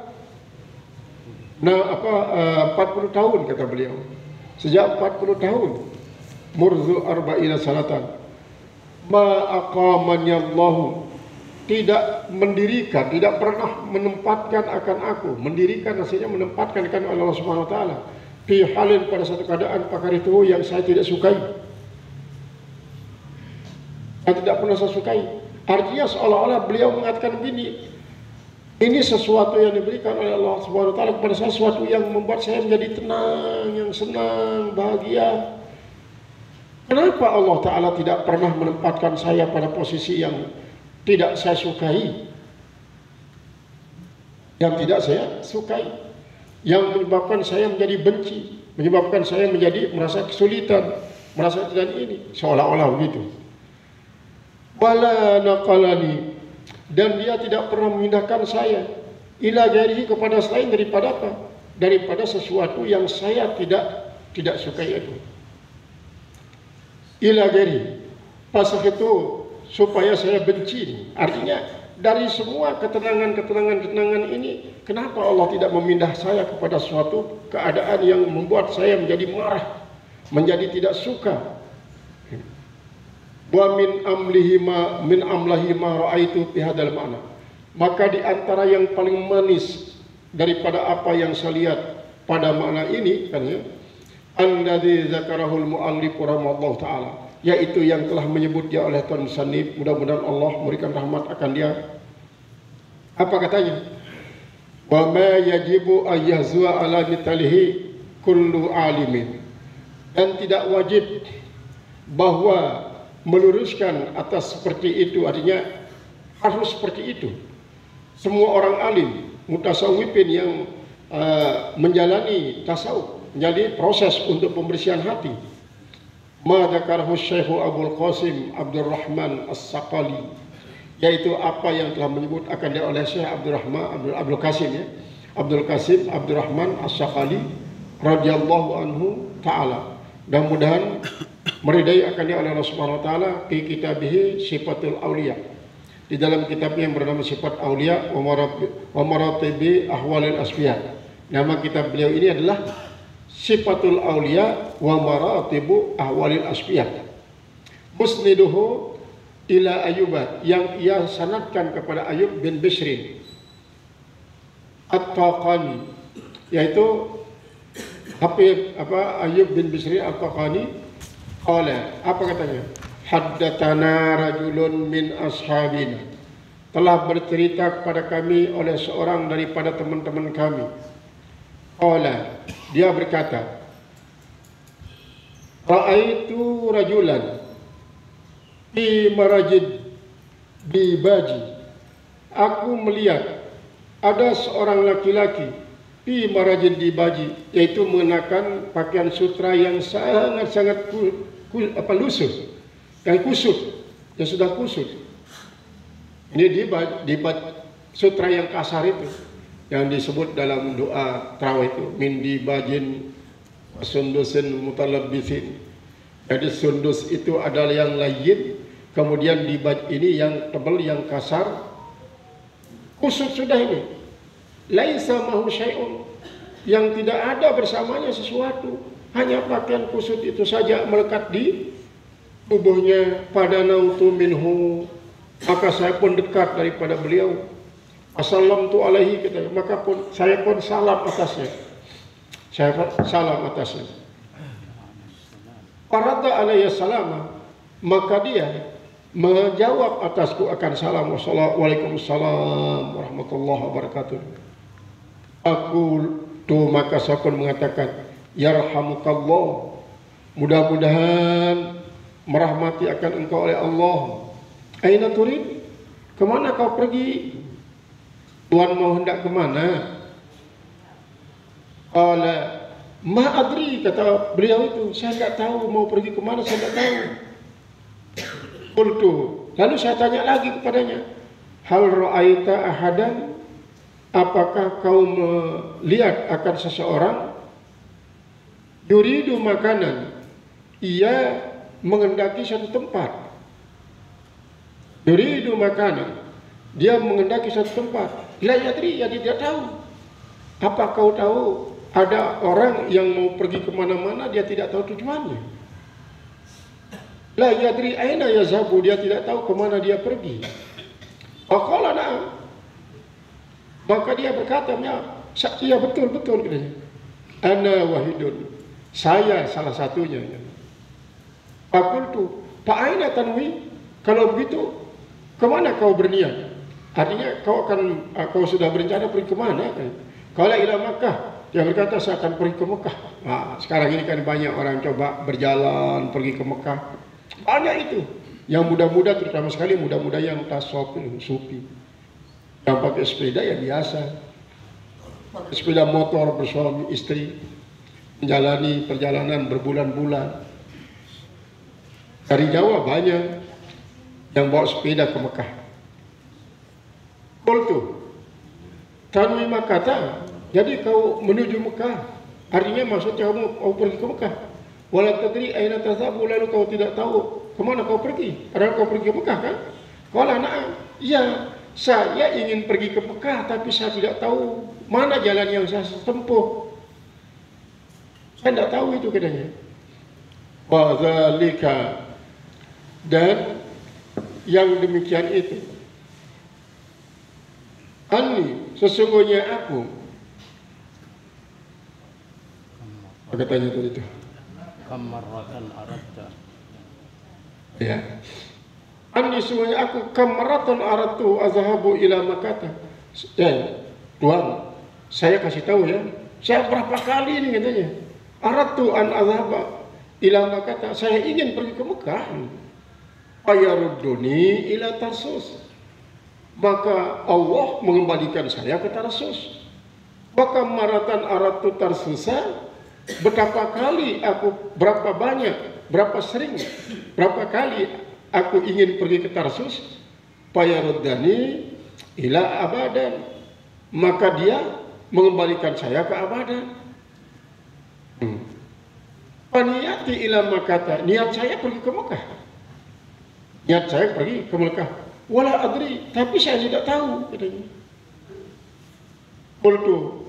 40 tahun, kata beliau, sejak 40 tahun, murzu arba'ina sanatan, ma aqamani Allahu, tidak mendirikan, tidak pernah menempatkan akan aku, mendirikan maksudnya menempatkan akan Allah Subhanahu wa taala, fi halin, pada satu keadaan, pakar itu yang saya tidak sukai, yang tidak pernah saya sukai. Artinya seolah-olah beliau mengatakan begini, ini sesuatu yang diberikan oleh Allah Subhanahu wa taala kepada saya, sesuatu yang membuat saya menjadi tenang, yang senang, bahagia. Kenapa Allah Ta'ala tidak pernah menempatkan saya pada posisi yang tidak saya sukai, yang tidak saya sukai, yang menyebabkan saya menjadi benci, menyebabkan saya menjadi merasa kesulitan, merasa tidak ini, seolah-olah begitu. Wala naqalani, dan dia tidak pernah memindahkan saya ila ghairihi, kepada selain daripada apa? Daripada sesuatu yang saya tidak sukai itu. Ila ghairihi, pasal itu supaya saya benci. Artinya dari semua ketenangan ini, kenapa Allah tidak memindah saya kepada suatu keadaan yang membuat saya menjadi marah, menjadi tidak suka. Wa min amlahi ma ra'aitu fi hadzal ma'na, maka di antara yang paling manis daripada apa yang saya lihat pada makna ini, kan ya, alladzi zakarahul muallif rahimallahu taala, yaitu yang telah menyebut dia oleh Tuan Musannif, mudah-mudahan Allah memberikan rahmat akan dia. Apa katanya? Wa ma yajibu ayyazwa ala mitalihi kullu alimin, dan tidak wajib bahwa meluruskan atas seperti itu, artinya harus seperti itu semua orang alim, mutasawwifin yang menjalani tasawuf, menjadi proses untuk pembersihan hati. Ma dzakarahu Syekh Abdul Qasim Abdurrahman As-Saqali, yaitu apa yang telah menyebut akan dia oleh Syekh Abdul Qasim, ya, Abdul Qasim Abdurrahman As-Saqali radhiyallahu anhu taala. Mudah-mudahan meridai akan dia oleh Allah Subhanahu wa taala fi kitabih Sifatul Auliya, di dalam kitabnya yang bernama Sifat Aulia wa Maratibi Ahwalil Asfiya. Nama kitab beliau ini adalah Sifatul Aulia wa Maratibu Ahwalil Asfiya. Musniduhu ila Ayyuba, yang ia sanadkan kepada Ayyub bin Bishrin At-Taqani, yaitu Ayyub bin Bishrin At-Taqani. Apa katanya? Haddatsana rajulun min ashabina, telah bercerita kepada kami oleh seorang daripada teman-teman kami. Dia berkata, ra'aitu rajulan fi marajid bi baji, aku melihat ada seorang laki-laki fi marajid di baji, yaitu mengenakan pakaian sutra yang sangat-sangat lusuh, yang kusut, yang sudah kusut. Ini di sutra yang kasar itu, yang disebut dalam doa tarawih itu, min di bajin sundusin mutalabbisin. Jadi sundus itu adalah yang layyin, kemudian di baj ini yang tebal, yang kasar, kusut sudah ini. Laisa mahu syai'un, yang tidak ada bersamanya sesuatu, hanya pakaian kusut itu saja melekat di tubuhnya. Pada nautu minhu, maka saya pun dekat daripada beliau. Assalamtu alaihi, kata, maka saya pun salam atasnya. Saya salam atasnya. Farada alaihi salama, maka dia menjawab atasku akan salam. Waalaikumsalam warahmatullahi wabarakatuh. Maka saya pun mengatakan, yarhamukallah, mudah-mudahan merahmati akan engkau oleh Allah. Aina turid, kemana kau pergi? Tuan mau hendak kemana? Ma adri, kata beliau itu, saya tidak tahu mau pergi kemana, saya tidak tahu. Qultu, lalu saya tanya lagi kepadanya, hal ra'aita ahadan, apakah kau melihat akan seseorang yuridu makanan, ia mengendaki satu tempat. Yuridu makanan, dia mengendaki satu tempat. La yadri, ya dia tidak tahu. Apa kau tahu ada orang yang mau pergi kemana-mana, dia tidak tahu tujuannya. La yadri aina yazhabu, dia tidak tahu kemana dia pergi. Faqala na'am, maka dia berkata, ya betul-betul, katanya. Ana wahidun, saya salah satunya. Fakultu, fa'aina tanwi, kalau begitu kemana kau berniat? Artinya kau sudah berencana pergi kemana? Kalau ila Makkah, dia berkata saya akan pergi ke Mekah. Nah, sekarang ini kan banyak orang coba berjalan pergi ke Mekah. Banyak itu. Yang muda-muda, terutama sekali muda-muda yang tasawuf, sufi. Yang pakai sepeda ya biasa. Sepeda motor bersuami istri, menjalani perjalanan berbulan-bulan. Dari Jawa banyak yang bawa sepeda ke Mekah. Qultu, tanwi Makkah, jadi kau menuju Mekah, artinya maksudnya kau pergi ke Mekah. Wala tadri aina tadhabu, lalu kau tidak tahu kemana kau pergi. Padahal kau pergi ke Mekah kan? Qala na'am, iya, saya ingin pergi ke Mekah, tapi saya tidak tahu mana jalan yang saya tempuh. Saya tidak tahu itu, katanya. Wa dzalika, dan yang demikian itu, anni, sesungguhnya aku, apa katanya tadi itu? Kamaratan aradta. Ya. Anni, sesungguhnya aku, kamaratan aradtu azhabu ila Makkah. Tuhan, saya kasih tahu ya, saya berapa kali ini, katanya, aradtu an azhaba ila Makkah, saya ingin pergi ke Mekah. Ayarudduni ila Tarsus, maka Allah mengembalikan saya ke Tarsus. Maka maratan aratu Tarsusa, betapa kali aku, berapa banyak, berapa sering, berapa kali aku ingin pergi ke Tarsus. Fayaruddani ila Abadan, maka dia mengembalikan saya ke Abadan. Paniyati ila Makkah, niat saya pergi ke Mekah. Niat saya pergi ke Mekah. Wala adri, tapi saya tidak tahu katanya. Qultu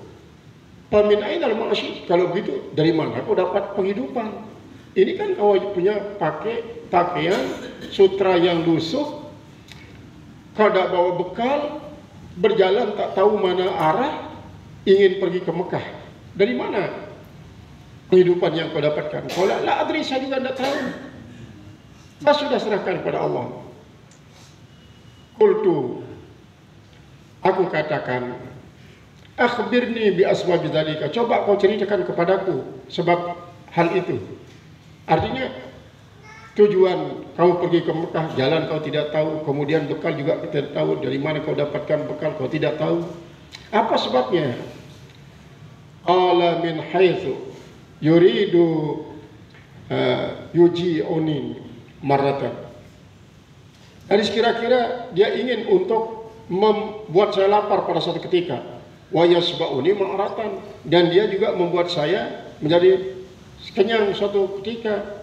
famin ainal ma'asyid, kalau begitu dari mana kau dapat penghidupan? Ini kan kau punya pakaian sutra yang lusuh, kau tidak bawa bekal, berjalan tak tahu mana arah, ingin pergi ke Mekah. Dari mana kehidupan yang kau dapatkan? Kau la adri, saya juga tidak tahu. Saya sudah serahkan kepada Allah. Qultu, aku katakan, akhbirni bi asbabi dzalika, coba kau ceritakan kepadaku sebab hal itu. Artinya tujuan kau pergi ke Mekah, jalan kau tidak tahu, kemudian bekal juga tidak tahu, dari mana kau dapatkan bekal kau tidak tahu. Apa sebabnya? Qala min haitsu yuridu yuji'uni marratan. Dari kira-kira dia ingin untuk membuat saya lapar pada suatu ketika. Wa yasba'uni ma'ratan, dan dia juga membuat saya menjadi kenyang suatu ketika.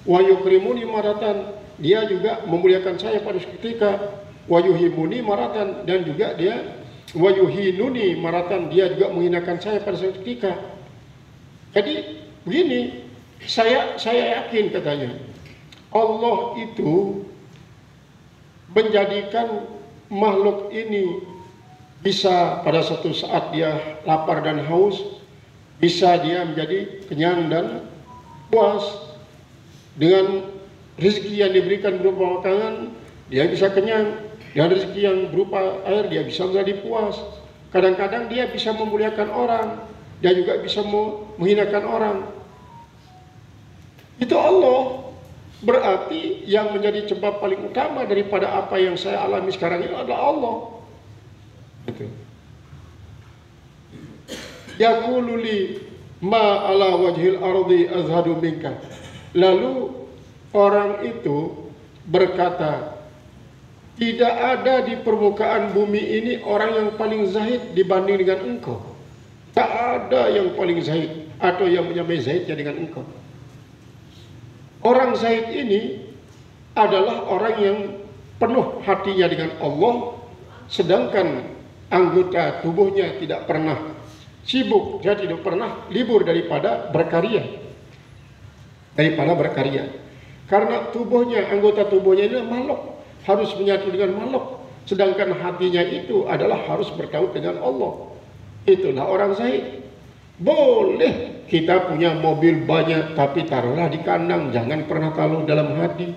Wa yukrimuni maratan, dia juga memuliakan saya pada suatu ketika. Wa yuhibuni maratan, dan juga dia wa yuhinuni maratan, dia juga menghinakan saya pada suatu ketika. Jadi begini, saya yakin katanya, Allah itu menjadikan makhluk ini bisa pada suatu saat dia lapar dan haus, bisa dia menjadi kenyang dan puas. Dengan rezeki yang diberikan berupa makanan, dia bisa kenyang. Dengan rezeki yang berupa air, dia bisa menjadi puas. Kadang-kadang dia bisa memuliakan orang, dia juga bisa menghinakan orang. Itu Allah. Berarti yang menjadi sebab paling utama daripada apa yang saya alami sekarang ini adalah Allah. Gitu. Yaqulu li ma ala wajhil ardi azhadu minka. Lalu orang itu berkata, tidak ada di permukaan bumi ini orang yang paling zahid dibanding dengan engkau. Tak ada yang paling zahid atau yang menyamai zahidnya dengan engkau. Orang zahid ini adalah orang yang penuh hatinya dengan Allah, sedangkan anggota tubuhnya tidak pernah sibuk, dia tidak pernah libur daripada berkarya. Karena tubuhnya, anggota tubuhnya ini makhluk, harus menyatu dengan makhluk, sedangkan hatinya itu adalah harus bertaut dengan Allah. Itulah orang zahid. Boleh kita punya mobil banyak, tapi taruhlah di kandang, jangan pernah taruh dalam hati.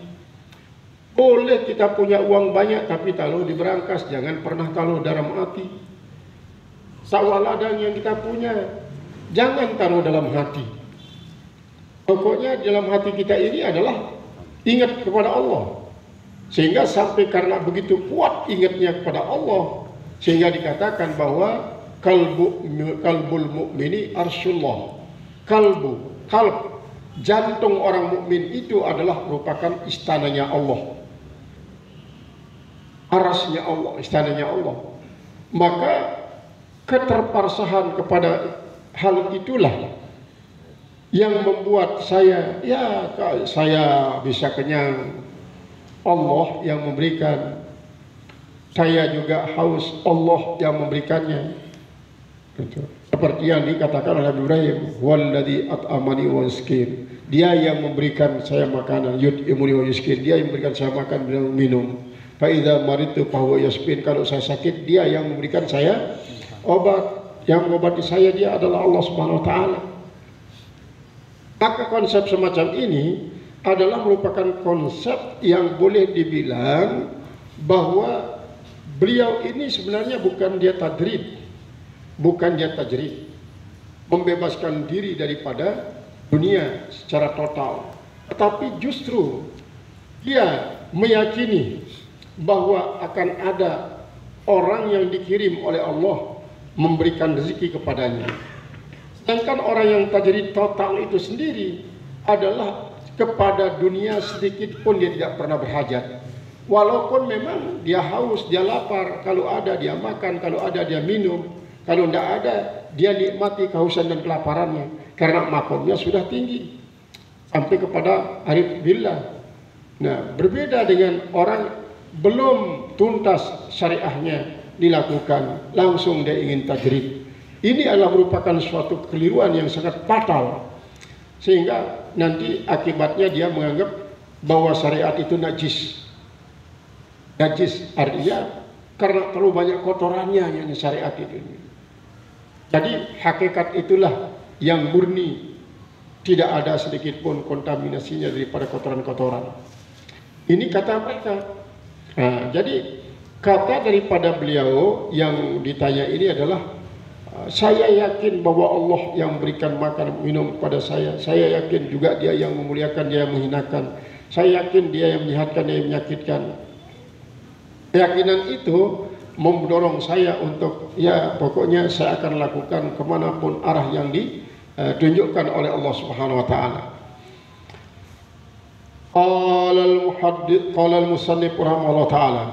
Boleh kita punya uang banyak, tapi taruh di berangkas, jangan pernah taruh dalam hati. Sawah ladang yang kita punya, jangan taruh dalam hati. Pokoknya dalam hati kita ini adalah ingat kepada Allah. Sehingga sampai karena begitu kuat ingatnya kepada Allah, sehingga dikatakan bahwa kalbul mu'mini arsyullah. Kalb, jantung orang mukmin itu adalah merupakan istananya Allah. Arasnya Allah, istananya Allah. Maka keterparsahan kepada hal itulah yang membuat saya bisa kenyang. Allah yang memberikan, saya juga haus, Allah yang memberikannya. Seperti yang dikatakan oleh Nabi Ibrahim, walladzi at'amani wa yasqin, dia yang memberikan saya makanan, yut'imuni wa yasqin, dia yang memberikan saya makan dan minum. Fa idza maridtu fa huwa yashfin, kalau saya sakit dia yang memberikan saya obat, yang mengobati saya dia adalah Allah Subhanahu wa taala. Maka konsep semacam ini adalah merupakan konsep yang boleh dibilang bahwa beliau ini sebenarnya bukan dia tajrid, membebaskan diri daripada dunia secara total, tetapi justru dia meyakini bahwa akan ada orang yang dikirim oleh Allah memberikan rezeki kepadanya. Sedangkan orang yang tajrid total itu sendiri adalah kepada dunia sedikit pun dia tidak pernah berhajat. Walaupun memang dia haus, dia lapar, kalau ada dia makan, kalau ada dia minum, kalau tidak ada dia nikmati kehausan dan kelaparannya, karena makomnya sudah tinggi sampai kepada arif billah. Nah, berbeda dengan orang belum tuntas syariahnya dilakukan, langsung dia ingin tajrid. Ini adalah merupakan suatu kekeliruan yang sangat fatal, sehingga nanti akibatnya dia menganggap bahwa syariat itu najis. Najis artinya karena terlalu banyak kotorannya yang syariat itu. Jadi hakikat itulah yang murni, tidak ada sedikit pun kontaminasinya daripada kotoran-kotoran. Ini kata mereka. Nah, jadi kata daripada beliau yang ditanya ini adalah, saya yakin bahwa Allah yang memberikan makan minum kepada saya. Saya yakin juga dia yang memuliakan, dia yang menghinakan. Saya yakin dia yang menyehatkan, dia yang menyakitkan. Keyakinan itu mendorong saya untuk, ya pokoknya saya akan lakukan kemanapun arah yang ditunjukkan oleh Allah Subhanahu Wa Taala. Qala al-musannif rahimahullah taala.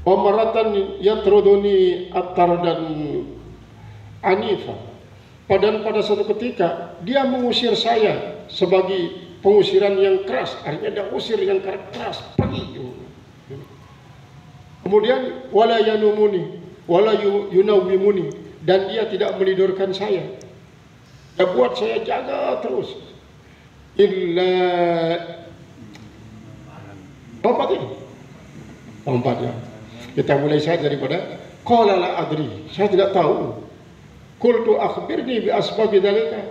Wamaratan yatruduni at-tardan anifa. Pada suatu ketika dia mengusir saya sebagai pengusiran yang keras, artinya dia usir dengan keras, pergi. Kemudian wala yanumuni wala yunawwimuni, dan dia tidak menidurkan saya. Dia buat saya jaga terus. Illa Lompat ya. Kita mulai saja daripada qala la adri, saya tidak tahu. Qultu akhbirni bi asbabi dzalika.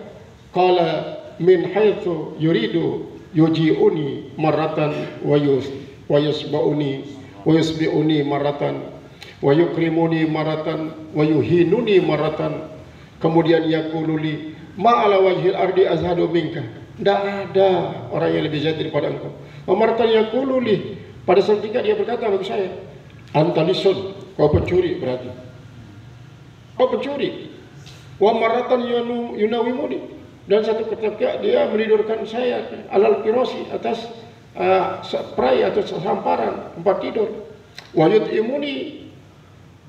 Qala min haitsu yuridu yuji'uni marratan wa yusbi'uni marratan wa yukrimuni marratan wa yuhinuni marratan. Kemudian yaqulu li ma ala wajhil ardi azhadu minka. Tidak ada orang yang lebih jahat daripada engkau. Marratan yaqulu li, pada saat ketika dia berkata bagi saya, antalisun, kau pencuri berarti. Kau pencuri. Wa maratan yunawimuni, dan satu ketika dia menidurkan saya alal firosi, atas spray atau samparan tempat tidur. Wa yut'imuni,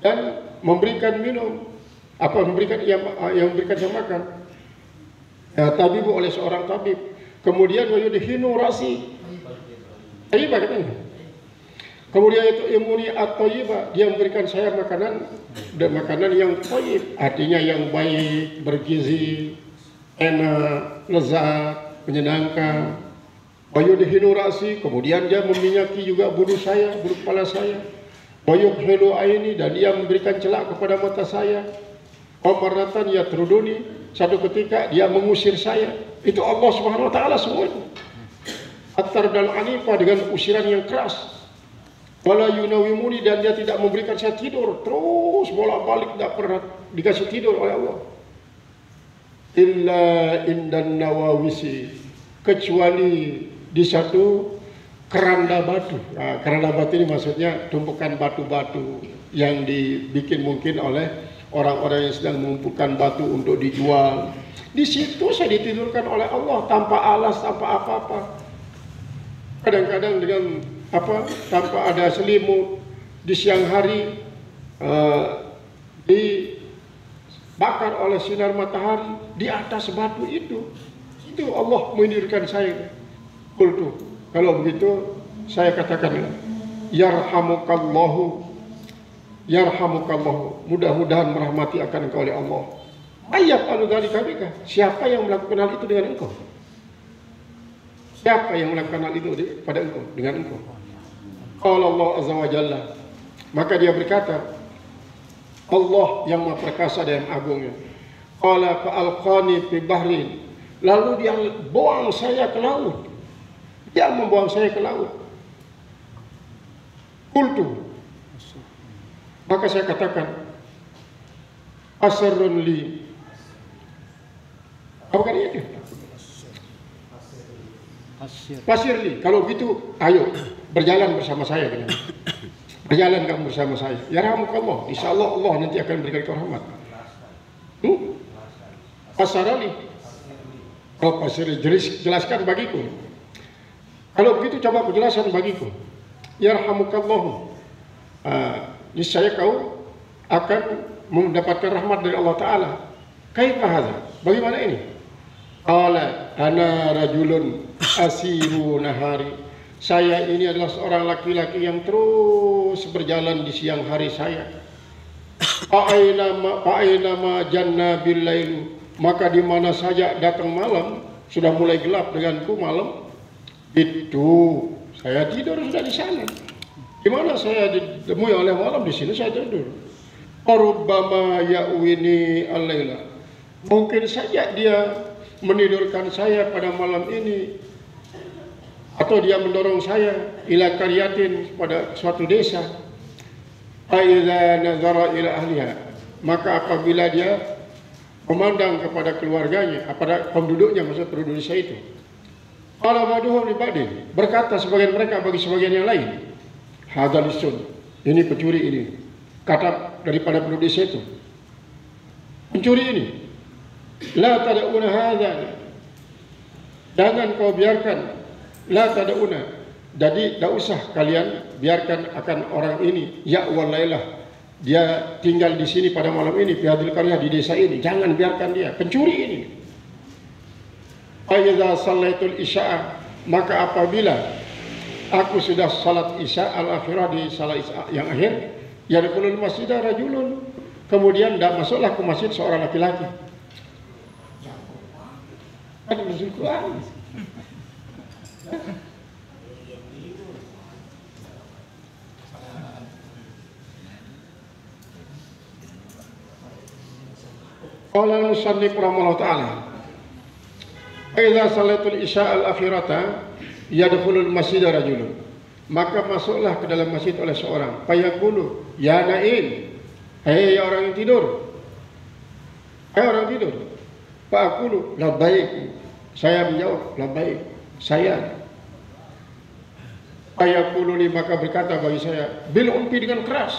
dan memberikan minum, memberikan saya makan. Tabibu oleh seorang tabib. Kemudian wa yudhinu rasi. Tayyibah katanya. Kemudian itu imuni at-thayyibah, dia memberikan saya makanan yang thayyib, artinya yang baik, bergizi, enak, lezat, menyenangkan. Wa yudhinu ra'si, kemudian dia meminyaki juga bulu kepala saya. Wa yukhilu aini, dan dia memberikan celak kepada mata saya. Qamaratan yatruduni, satu ketika dia mengusir saya. Itu Allah Subhanahu wa taala semuanya. At-tardal anifah, dengan usiran yang keras. Wala yunawimuni, dan dia tidak memberikan saya tidur, terus bolak-balik, tidak pernah dikasih tidur oleh Allah. Illa indan nawawisi, kecuali di satu keranda batu. Nah, keranda batu ini maksudnya tumpukan batu-batu yang dibikin mungkin oleh orang-orang yang sedang mengumpulkan batu untuk dijual. Di situ saya ditidurkan oleh Allah tanpa alas, tanpa apa-apa. Kadang-kadang dengan tanpa ada selimut, di siang hari dibakar oleh sinar matahari di atas batu itu Allah menidurkan saya. Qultu, kalau begitu saya katakan, yarhamukallahu, mudah-mudahan merahmati akan engkau oleh Allah. Ayyab aludhalika bika, siapa yang melakukan hal itu dengan engkau? Siapa yang melakukan hal itu pada engkau, dengan engkau? Qala Allah azza wa jalla, maka dia berkata, Allah yang maha perkasa dan agungnya. Qala fa'alqani fi bahrin, lalu dia buang saya ke laut. Dia membuang saya ke laut. Qultu, maka saya katakan, asrun li, apa kan itu? Pasir li, kalau begitu ayo berjalan bersama saya dengan. Berjalan kamu bersama saya. Ya rahmukallah, insyaallah Allah nanti akan berikan kau rahmat. Pasarali, kalau pasir jelaskan bagiku. Kalau begitu coba penjelasan bagiku. Ya rahmukallah, niscaya kau akan mendapatkan rahmat dari Allah Taala. Kaifa hadza? Bagaimana ini? Qala ana rajulun asiru nahari. Saya ini adalah seorang laki-laki yang terus berjalan di siang hari saya. Fa'ainama janna bil lail, maka di mana saja datang malam, sudah mulai gelap denganku malam, itu saya tidur sudah di sana. Di mana saya ditemui oleh malam, di sini saya tidur. Rubbama ya'wini al-laila, mungkin saja dia menidurkan saya pada malam ini, atau dia mendorong saya ila qaryatin, pada suatu desa. Aidza nazara ila ahliha, maka apabila dia memandang kepada keluarganya, kepada penduduknya, maksud penduduk desa itu. Qala ba'duhum li ba'din, berkata sebagian mereka bagi sebagian yang lain, hadzal lisun, ini pencuri ini. Kata daripada penduduk desa itu, pencuri ini. La tad'una hadza, jangan kau biarkan. La tad'una, jadi tidak usah kalian biarkan akan orang ini, ya walailah, dia tinggal di sini pada malam ini, fi hadhil qaryah, di desa ini, jangan biarkan dia, pencuri ini. Aidza sallaitul isya, maka apabila aku sudah salat isya al-akhirah, di salat isya yang akhir, yadkhulul masjidah rajulun, kemudian masuklah ke masjid seorang laki-laki. Ada nuzul Quran. Qala al-musannif rahimahullah ta'ala, idza salatul isya al-akhirata yadkhulul masjid rajulun, maka masuklah ke dalam masjid oleh seorang, fayaqulu ya naim, hei orang yang tidur, hei orang tidur. Fa'aqulu labbaik, saya menjawab labbaik, saya. Fayaqulu li, maka berkata bagi saya bil umpi, dengan keras.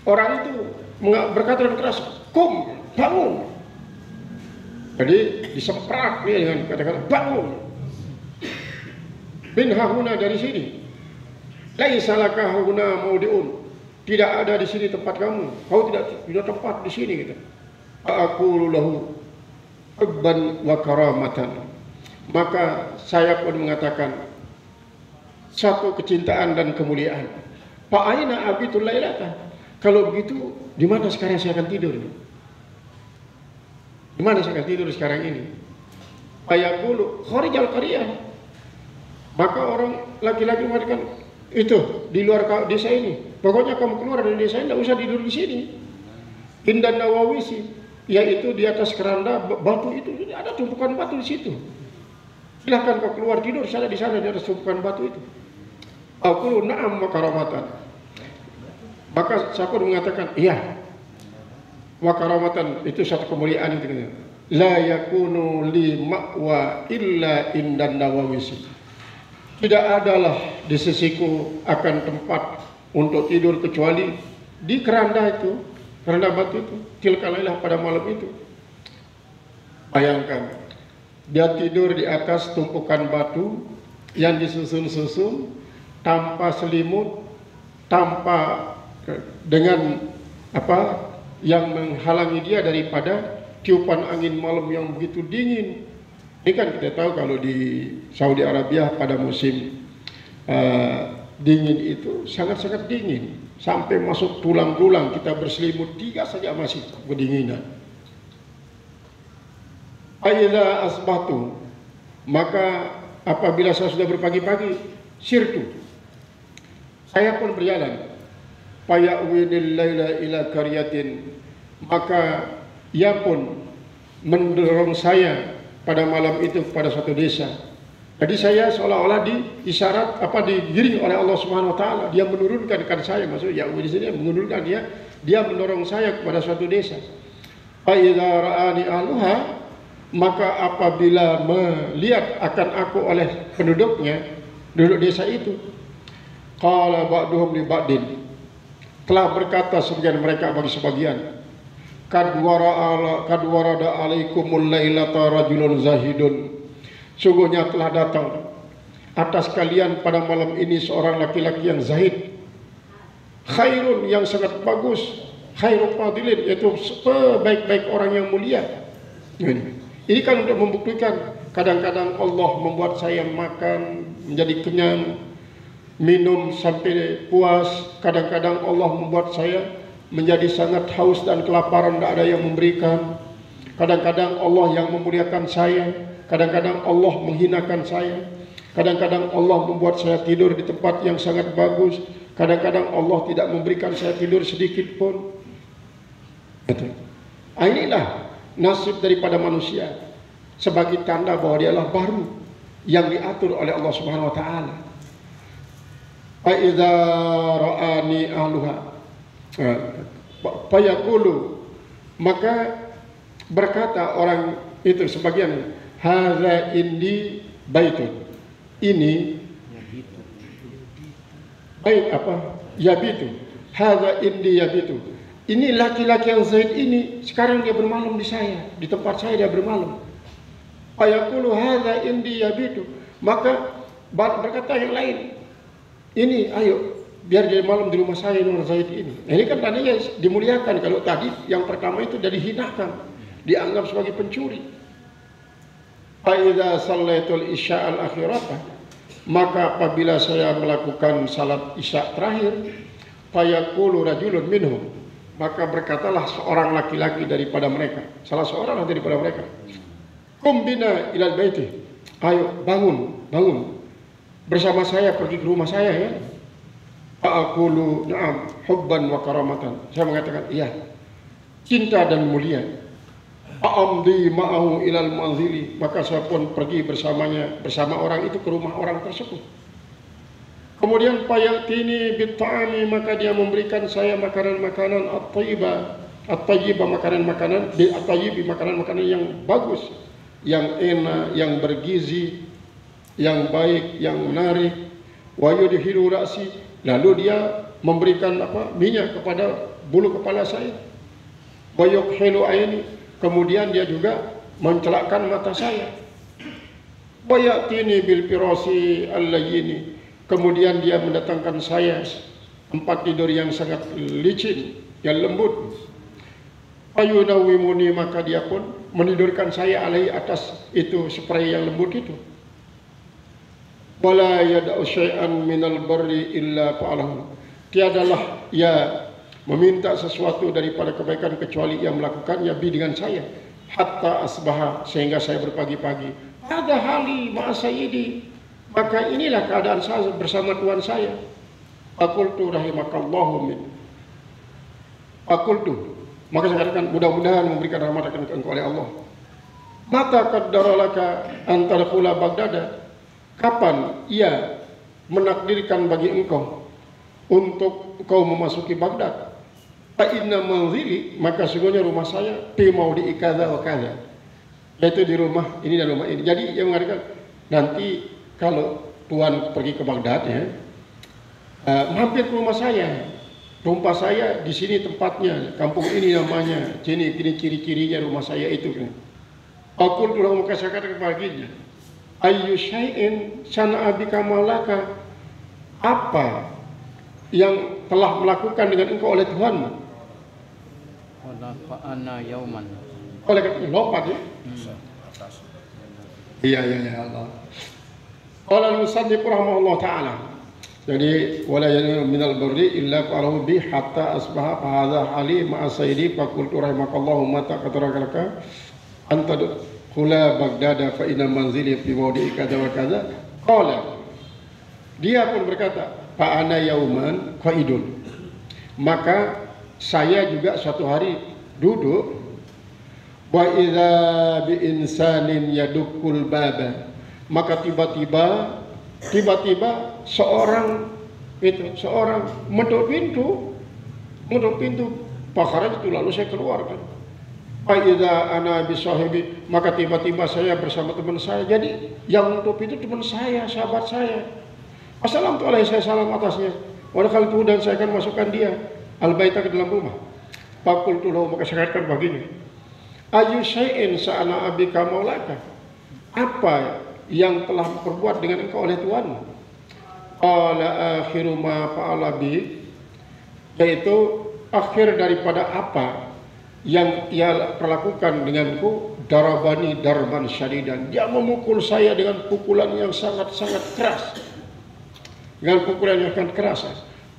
Orang itu berkata dengan keras, kum, bangun. Jadi disemprak dia dengan kata-kata bangun. Bin hahuna, dari sini. Laisa laka hahuna maudiun, tidak ada di sini tempat kamu. Kau tidak tempat di sini gitu. Aqulu lahu hubban wa karamatan, maka saya pun mengatakan satu kecintaan dan kemuliaan. Fa aina abitul lailata, kalau begitu di mana sekarang saya akan tidur? Di mana saya akan tidur sekarang ini? Fayaqulu kharijal qaryah, maka orang laki-laki mengatakan, itu di luar desa ini, pokoknya kamu keluar dari desa ini, tidak usah tidur di sini. Indan Nawawisi, yaitu di atas keranda batu itu, ada tumpukan batu di situ. Silahkan kau keluar tidur sana, di sana di atas tumpukan batu itu. Aku na'am wa karamatan, maka saya pun mengatakan iya. Wa karamatan, itu satu kemuliaan itu. La yakunu li ma'wa illa indan Nawawisi, tidak adalah di sisiku akan tempat untuk tidur kecuali di keranda itu, keranda batu itu, tilka lailah, pada malam itu. Bayangkan, dia tidur di atas tumpukan batu yang disusun-susun, tanpa selimut, tanpa dengan apa yang menghalangi dia daripada tiupan angin malam yang begitu dingin. Ini kan kita tahu kalau di Saudi Arabia pada musim dingin itu sangat-sangat dingin, sampai masuk tulang-tulang, kita berselimut 3 saja masih kedinginan. Aidza asbahtu, maka apabila saya sudah berpagi-pagi, sirtu, saya pun berjalan. Faya'winil laila ila qaryatin, maka ia pun mendorong saya pada malam itu pada suatu desa. Jadi saya seolah-olah diisyarat digiring oleh Allah Subhanahu wa taala, dia menurunkan saya, maksudnya Ya'wi di sini menurunkan dia mendorong saya kepada suatu desa. Fa idza ra'ani ahluha, maka apabila melihat akan aku oleh penduduknya, penduduk desa itu, qala ba'duhum li ba'din, telah berkata sebagian mereka bagi sebagian, kad warada alaikumul lailata rajulun zahidun, sungguhnya telah datang atas kalian pada malam ini seorang laki-laki yang zahid, khairun, yang sangat bagus, khairul fadilin, yaitu sebaik-baik orang yang mulia. Ini kan untuk membuktikan kadang-kadang Allah membuat saya makan menjadi kenyang, minum sampai puas. Kadang-kadang Allah membuat saya menjadi sangat haus dan kelaparan, tidak ada yang memberikan. Kadang-kadang Allah yang memuliakan saya, kadang-kadang Allah menghinakan saya. Kadang-kadang Allah membuat saya tidur di tempat yang sangat bagus, kadang-kadang Allah tidak memberikan saya tidur sedikit pun. Inilah nasib daripada manusia, sebagai tanda bahwa dia adalah baru yang diatur oleh Allah Subhanahu wa taala. Fa idza ra'ani ahluha fayaqulu, maka berkata orang itu sebagian, hadza indi baitun, ini bait apa? Yabitu. Hadza indi yabitu. Ini laki-laki yang Zaid ini sekarang dia bermalam di saya, di tempat saya dia bermalam. Ayaqulu hadza indi yabitu. Maka berkata yang lain, ini ayo biar dia malam di rumah saya Nur Zaid ini. Nah, ini kan tadinya dimuliakan. Kalau tadi yang pertama itu dari hinakan, dianggap sebagai pencuri. Fa idza shallaitul isya al akhirata, maka apabila saya melakukan salat isya terakhir, fayaqulu rajulun minhum, maka berkatalah seorang laki-laki daripada mereka, salah seorang daripada mereka, qum bina ilal baiti, ayo bangun bersama saya pergi ke rumah saya ya. Aqulu na'am hubban wa karamatan, saya mengatakan iya, cinta dan mulia. Amdi ma'ahu ilal manzili, maka saya pun pergi bersama orang itu ke rumah orang tersebut. Kemudian payatini bitta'ami, maka dia memberikan saya makanan-makanan at-tayyiba, makanan-makanan makanan-makanan yang bagus, yang enak, yang bergizi, yang baik, yang menarik. Wa yudhilu ra'si, lalu dia memberikan minyak kepada bulu kepala saya. Wa yukhilu aini, kemudian dia juga mencelakkan mata saya. Wa ya'tini bil firasi al-layyini, kemudian dia mendatangkan saya tempat tidur yang sangat licin, yang lembut. Ayunawimuni, maka dia pun menidurkan saya alai atas itu spray yang lembut itu. Wala yada'u syai'an minal barri illa fa'alahu, tiadalah ia meminta sesuatu daripada kebaikan kecuali ia melakukannya dengan saya. Hatta asbaha, sehingga saya berpagi-pagi. Ada hali ma'a sayyidi, maka inilah keadaan saya bersama Tuhan saya. Aqultu rahimakallahu min. Aqultu, maka saya katakan mudah-mudahan memberikan rahmat akan engkau oleh Allah. Mata qaddara laka an tadkhula Baghdad, kapan ia menakdirkan bagi engkau untuk engkau memasuki Baghdad? Fa inna manzili, maka sungguhnya rumah saya fi maudi kadza wa kadza, yaitu di rumah ini dan rumah ini. Jadi dia mengatakan nanti kalau Tuhan pergi ke Baghdad ya, mampir ke rumah saya. Rumah saya di sini tempatnya, kampung ini namanya, sini ciri-cirinya rumah saya itu kan. Aku telah mengatakan kepadanya, ayyu syai'in sana'a bika malaka, apa yang telah melakukan dengan engkau oleh Tuhanmu? Wala fa'ana yauman. Oleh kata lompat ya. Iya Allah. Qala al-musannif rahimahullah taala. Jadi wala yanalu minal barri illa fa'alahu bi hatta asbaha fa hadza hali ma'a sayyidi fa qultu rahimakallahu mata qataraka anta khula Baghdad fa inna manzili fi mawdi'i kadza wa kadza. Qala, dia pun berkata, fa ana yauman qaidun, maka saya juga suatu hari duduk. Wa idza bi insanin yadukul baba, maka tiba-tiba seorang mengetuk pintu. Pakharaj itu, lalu saya keluar kan. Fa idza ana bi sahibi, maka tiba-tiba saya bersama teman saya. Jadi yang menutup pintu teman saya, sahabat saya. Assalamualaikum, saya salam atasnya. Wadakhaltu, dan saya akan masukkan dia al-baita, ke dalam rumah. Faqultu lahu, maka saya katakan baginya, ayyu syai'in sa'ana abika maulaka, apa yang telah berbuat dengan engkau oleh Tuhanmu? Qala akhiru ma fa'ala bi, yaitu akhir daripada apa yang ia perlakukan denganku, darabani darban syadidan. Dia memukul saya dengan pukulan yang sangat-sangat keras. Dengan pukulan yang sangat keras.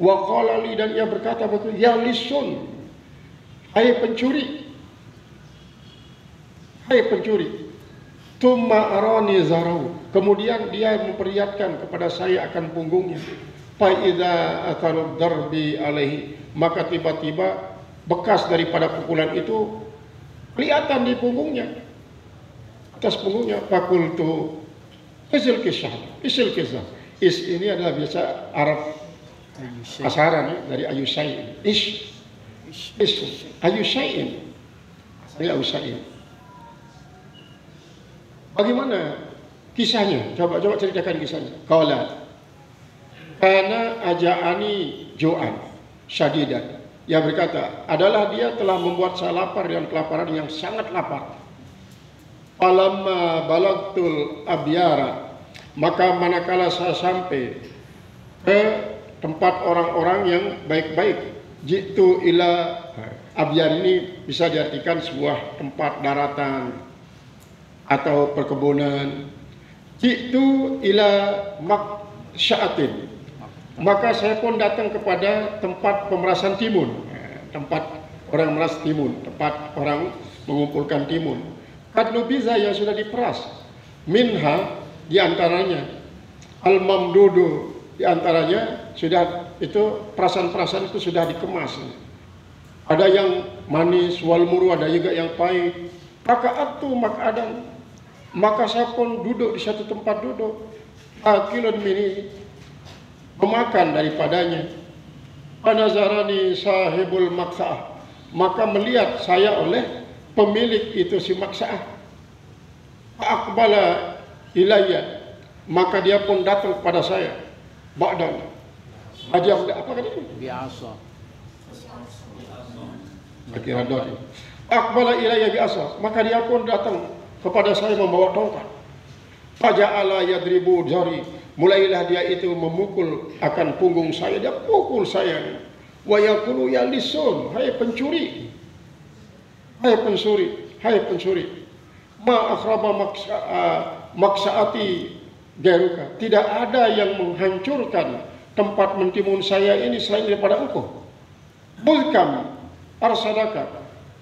Wa qala li, dan ia berkata begitu, ya lisun, hai pencuri. Hai pencuri. Tumma arani zarau. Kemudian dia memperlihatkan kepada saya akan punggungnya. Fa idza atharu darbi alaihi, maka tiba-tiba bekas daripada pukulan itu kelihatan di punggungnya, atas punggungnya. Fakultu isil kisah, isil kisah. Is ini adalah biasa Arab pasaran ya, dari ayusain. Is ayusain, dari ayusain. Bagaimana kisahnya? Coba ceritakan kisahnya. Qala kana aja'ani ju'an syadidan. Ia berkata, adalah dia telah membuat saya lapar dengan kelaparan yang sangat lapar. Falamma balagtul abyara, maka manakala saya sampai ke tempat orang-orang yang baik-baik, jitu ila, abyar ini bisa diartikan sebuah tempat daratan atau perkebunan. Jitu ila maksa'atin, maka saya pun datang kepada tempat pemerasan timun, tempat orang meras timun, tempat orang mengumpulkan timun. Kadlubiza, yang sudah diperas, minha, diantaranya al-mamdudu, diantaranya sudah itu perasan-perasan itu sudah dikemas. Ada yang manis, wal muru, ada juga yang pahit. Raka'atu mak'adan, maka saya pun duduk di satu tempat duduk. Akilun mini, memakan daripadanya. Panazarani sahibul maksa'ah, maka melihat saya oleh pemilik itu si maksa'ah. Aqbala ilayya, maka dia pun datang kepada saya. Ba'dan, dia apa kan itu? Biasa. Kira dot. Aqbala ilayya biasa, maka dia pun datang kepada saya membawa tongkat. Faja'ala yadribu jari, mulailah dia itu memukul akan punggung saya. Dia pukul saya. Wa yaqulu ya lisun, hai pencuri, hai pencuri, hai pencuri. Ma akhraba maksa'ati garuka, tidak ada yang menghancurkan tempat mentimun saya ini selain daripada engkau. Bulkam arsadaka,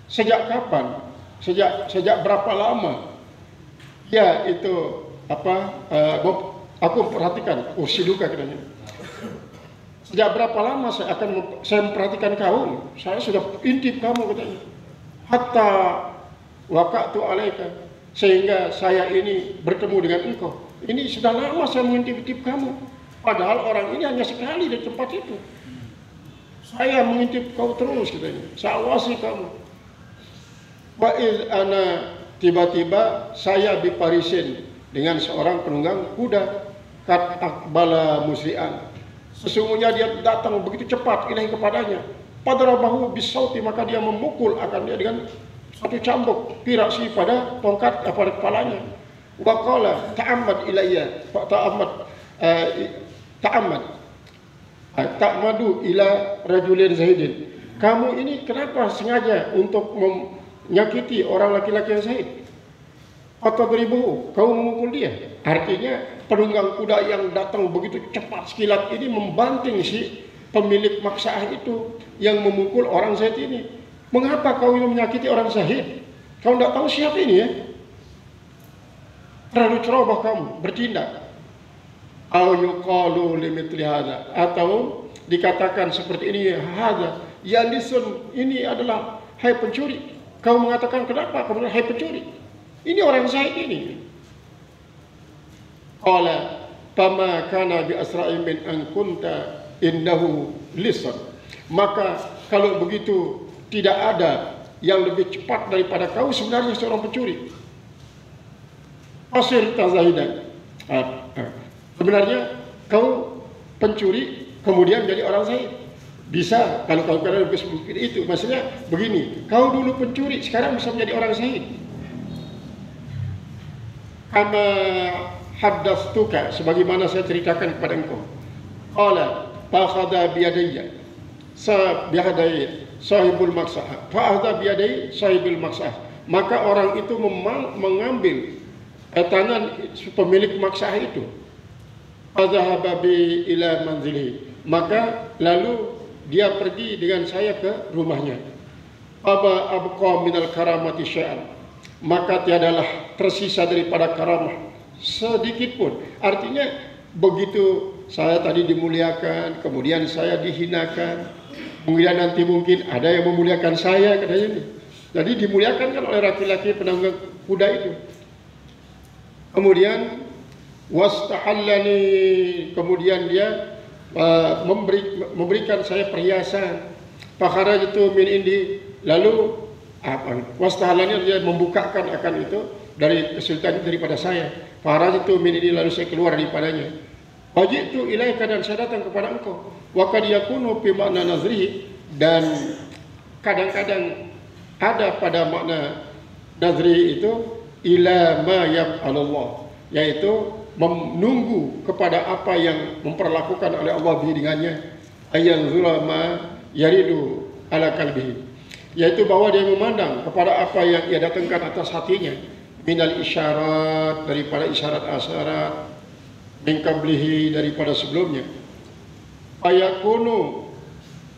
sejak kapan, sejak berapa lama? Ya itu aku perhatikan, siduka katanya. Sejak berapa lama saya memperhatikan kau? Saya sudah intip kamu katanya. Hatta waqa'tu alaika, sehingga saya ini bertemu dengan engkau. Ini sudah lama saya mengintip-intip kamu. Padahal orang ini hanya sekali di tempat itu. Saya mengintip kau terus katanya. Saya awasi kamu. Wa iz ana, tiba-tiba saya diparisin dengan seorang penunggang kuda. Kat akbala musri'an, sesungguhnya dia datang begitu cepat ilahi kepadanya. Padrabahu bisauti, maka dia memukul akan dia dengan satu cambuk pirasi pada tongkat pada kepalanya. Wa qala ta'ammad ilayya, ta'madu ila rajulin zahidin. Kamu ini kenapa sengaja untuk menyakiti orang laki-laki yang zahid? Atau beribu, kau memukul dia. Artinya penunggang kuda yang datang begitu cepat sekilat ini membanting si pemilik maksa'ah itu yang memukul orang zahid ini. Mengapa kau ini menyakiti orang zahid? Kau tidak tahu siapa ini ya? Terlalu ceroboh kamu bertindak. Au yuqalu limithli hadza, atau dikatakan seperti ini, hadza ya lisun, ini adalah hai pencuri. Kau mengatakan kenapa kamu hai pencuri? Ini orang zahid ini. Qala fama kana bi asra'i min an kunta indahu lisan, maka kalau begitu tidak ada yang lebih cepat daripada kau sebenarnya seorang pencuri. Pasir tazahidan, sebenarnya kau pencuri kemudian jadi orang zahid. Bisa kalau kau kira lebih sedikit itu. Maksudnya begini, kau dulu pencuri sekarang bisa menjadi orang zahid. Kama haddastuka, sebagaimana saya ceritakan kepada engkau. Qala fakhadha biyadayya, sahibul maksah. Fa'adha biyadai sahibul maksah. Maka orang itu mengambil tangan pemilik maksah itu. Fadhahaba bi ila manzilihi. Maka lalu dia pergi dengan saya ke rumahnya. Aba abqa minal karamati syai'an. Maka tiadalah tersisa daripada karamah sedikit pun. Artinya begitu saya tadi dimuliakan, kemudian saya dihinakan, kemudian nanti mungkin ada yang memuliakan saya, katanya ini. Jadi dimuliakan kan oleh laki-laki penunggang kuda itu. Kemudian wastahallani, kemudian dia memberikan saya perhiasan. Fakharajtu min indi, lalu wastahallani, dia membukakan akan itu dari kesultanan daripada saya. Fakharajtu min indi, lalu saya keluar daripadanya. Wajitu ilaika, dan saya datang kepada engkau. Wa qad yakunu fi makna nazrihi, dan kadang-kadang ada pada makna nazri itu ila ma yaf'alullah, yaitu menunggu kepada apa yang memperlakukan oleh Allah bihi dengannya, ayanzura ma yaridu ala qalbihi, yaitu bahwa dia memandang kepada apa yang ia datangkan atas hatinya, minal isyarat, daripada isyarat-isyarat, min qablihi, daripada sebelumnya. Ayakunu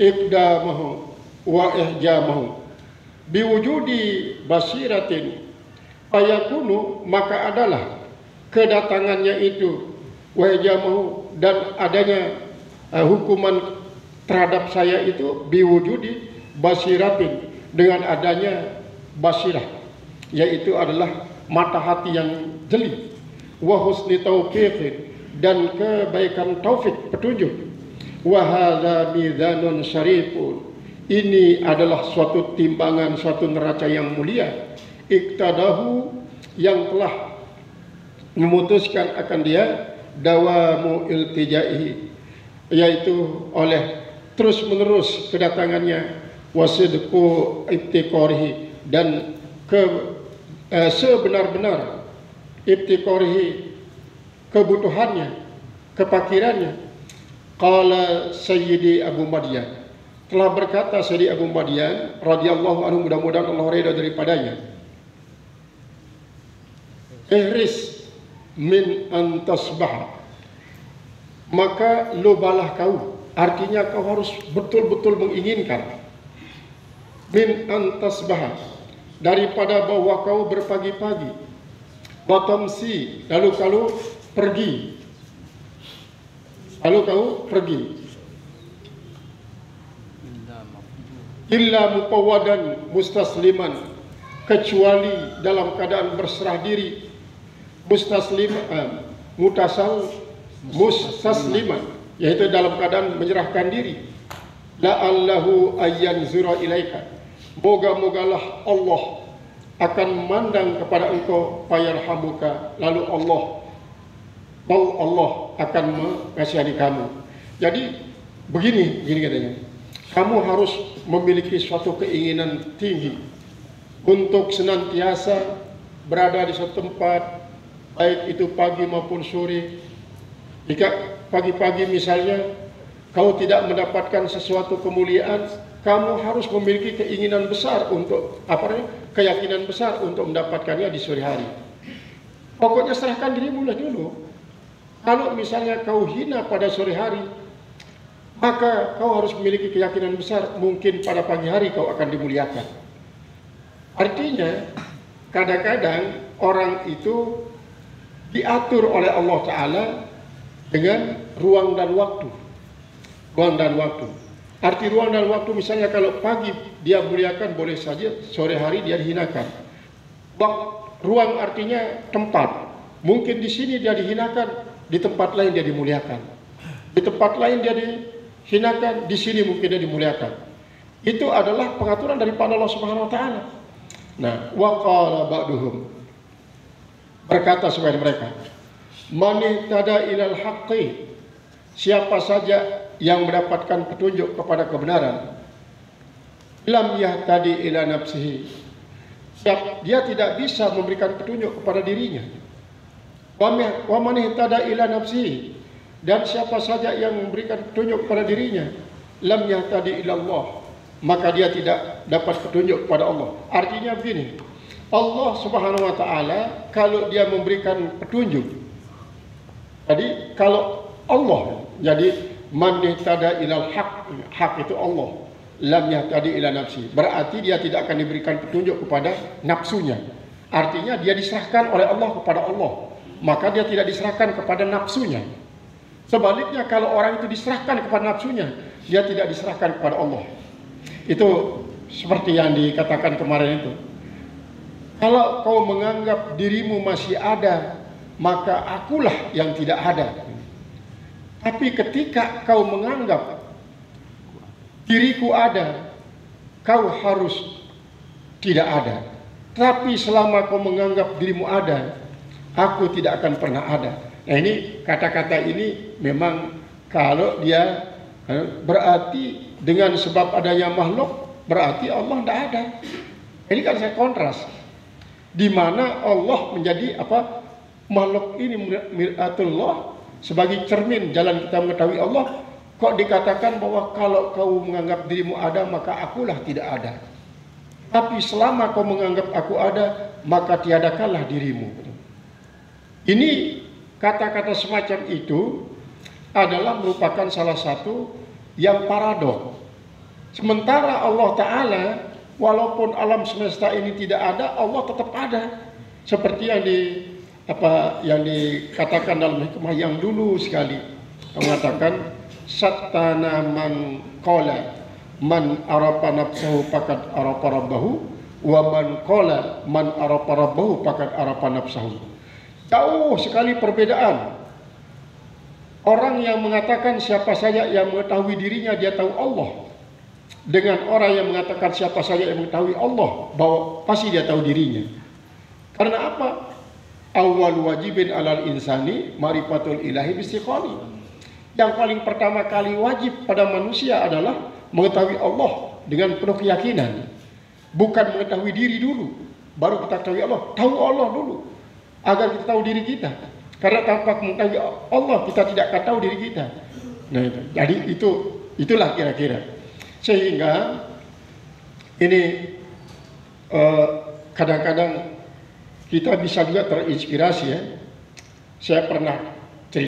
iqdamahu wa ihjamahu biwujudi basiratin. Ayakunu, maka adalah kedatangannya itu, wa ihjamahu, dan adanya hukuman terhadap saya itu, biwujudi basiratin, dengan adanya basirah, yaitu adalah mata hati yang jeli, wa husni taufiqin, dan kebaikan taufik, petunjuk. Wa hadza mizanun syarifun, ini adalah suatu timbangan, suatu neraca yang mulia. Iktadahu, yang telah memutuskan akan dia dawamu iltijaihi, yaitu oleh terus menerus kedatangannya, wasidqu ibtiqarihi, dan sebenar-benar ibtiqarihi, kebutuhannya, kepakirannya. Qala Sayyidi Abu Madian, telah berkata Sayyidi Abu Madian radhiyallahu anhu, mudah-mudahan Allah ridha daripadanya, ihris min antasbah, maka lubalah kau, artinya kau harus betul-betul menginginkan, min antasbah, daripada bahwa kau berpagi-pagi, batamsi, lalu kau pergi, illa mupawwadan mustasliman, kecuali dalam keadaan berserah diri, mustasliman, yaitu dalam keadaan menyerahkan diri. La'allahu ayyanzura ilaika, moga-mogalah Allah akan memandang kepada engkau, fayarhamuka, lalu Allah akan mengasihani kamu. Jadi begini katanya, kamu harus memiliki suatu keinginan tinggi untuk senantiasa berada di suatu tempat, baik itu pagi maupun sore. Jika pagi-pagi misalnya kau tidak mendapatkan sesuatu kemuliaan, kamu harus memiliki keinginan besar untuk keyakinan besar untuk mendapatkannya di sore hari. Pokoknya serahkan dirimu dulu. Kalau misalnya kau hina pada sore hari, maka kau harus memiliki keyakinan besar, mungkin pada pagi hari kau akan dimuliakan. Artinya, kadang-kadang orang itu diatur oleh Allah Ta'ala dengan ruang dan waktu. Ruang dan waktu. Arti ruang dan waktu, misalnya kalau pagi dia muliakan, boleh saja sore hari dia dihinakan. Ruang artinya tempat. Mungkin di sini dia dihinakan, di tempat lain dia dimuliakan. Di tempat lain dia dihinakan, di sini mungkin dia dimuliakan. Itu adalah pengaturan daripada Allah Subhanahu wa taala. Nah, wa qala ba'duhum, berkata sebagian mereka, man ihtada ilal haqqi, siapa saja yang mendapatkan petunjuk kepada kebenaran, lam yahtadi ila nafsihi, dia tidak bisa memberikan petunjuk kepada dirinya. Wa man ihtada ila nafsihi, dan siapa saja yang memberikan petunjuk kepada dirinya, lam yahtadi ila Allah, maka dia tidak dapat petunjuk kepada Allah. Artinya begini, Allah Subhanahu wa taala kalau dia memberikan petunjuk, jadi kalau Allah, jadi man ihtada ilal haq itu Allah, lam yahtadi ila nafsi, berarti dia tidak akan diberikan petunjuk kepada nafsunya. Artinya dia diserahkan oleh Allah kepada Allah, maka dia tidak diserahkan kepada nafsunya. Sebaliknya kalau orang itu diserahkan kepada nafsunya, dia tidak diserahkan kepada Allah. Itu seperti yang dikatakan kemarin itu. Kalau kau menganggap dirimu masih ada, maka akulah yang tidak ada. Tapi ketika kau menganggap diriku ada, kau harus tidak ada. Tapi selama kau menganggap dirimu ada, aku tidak akan pernah ada. Nah, ini kata-kata ini memang kalau dia berarti dengan sebab adanya makhluk, berarti Allah tidak ada. Ini kan saya kontras. Di mana Allah menjadi apa? Makhluk ini mir'atullah, sebagai cermin jalan kita mengetahui Allah. Kok dikatakan bahwa kalau kau menganggap dirimu ada, maka akulah tidak ada. Tapi selama kau menganggap aku ada, maka tiadakanlah dirimu. Ini kata-kata semacam itu adalah merupakan salah satu yang paradok. Sementara Allah Ta'ala, walaupun alam semesta ini tidak ada, Allah tetap ada. Seperti yang dikatakan dalam hikmah yang dulu sekali, mengatakan sattana man qala man arafa nafsahu faqad arafa rabbahu wa man qala man arafa rabbahu faqad arafa nafsahu. Jauh sekali perbedaan orang yang mengatakan siapa saja yang mengetahui dirinya dia tahu Allah, dengan orang yang mengatakan siapa saja yang mengetahui Allah bahwa pasti dia tahu dirinya. Karena apa? Awal wajibin alal insani marifatul ilahi bistiqani. Yang paling pertama kali wajib pada manusia adalah mengetahui Allah dengan penuh keyakinan. Bukan mengetahui diri dulu, baru kita ketahui Allah. Tahu Allah dulu, agar kita tahu diri kita. Karena tanpa mengetahui Allah, kita tidak akan tahu diri kita. Nah, itu. Jadi itulah kira-kira. Sehingga ini kadang-kadang kita bisa juga terinspirasi ya. Saya pernah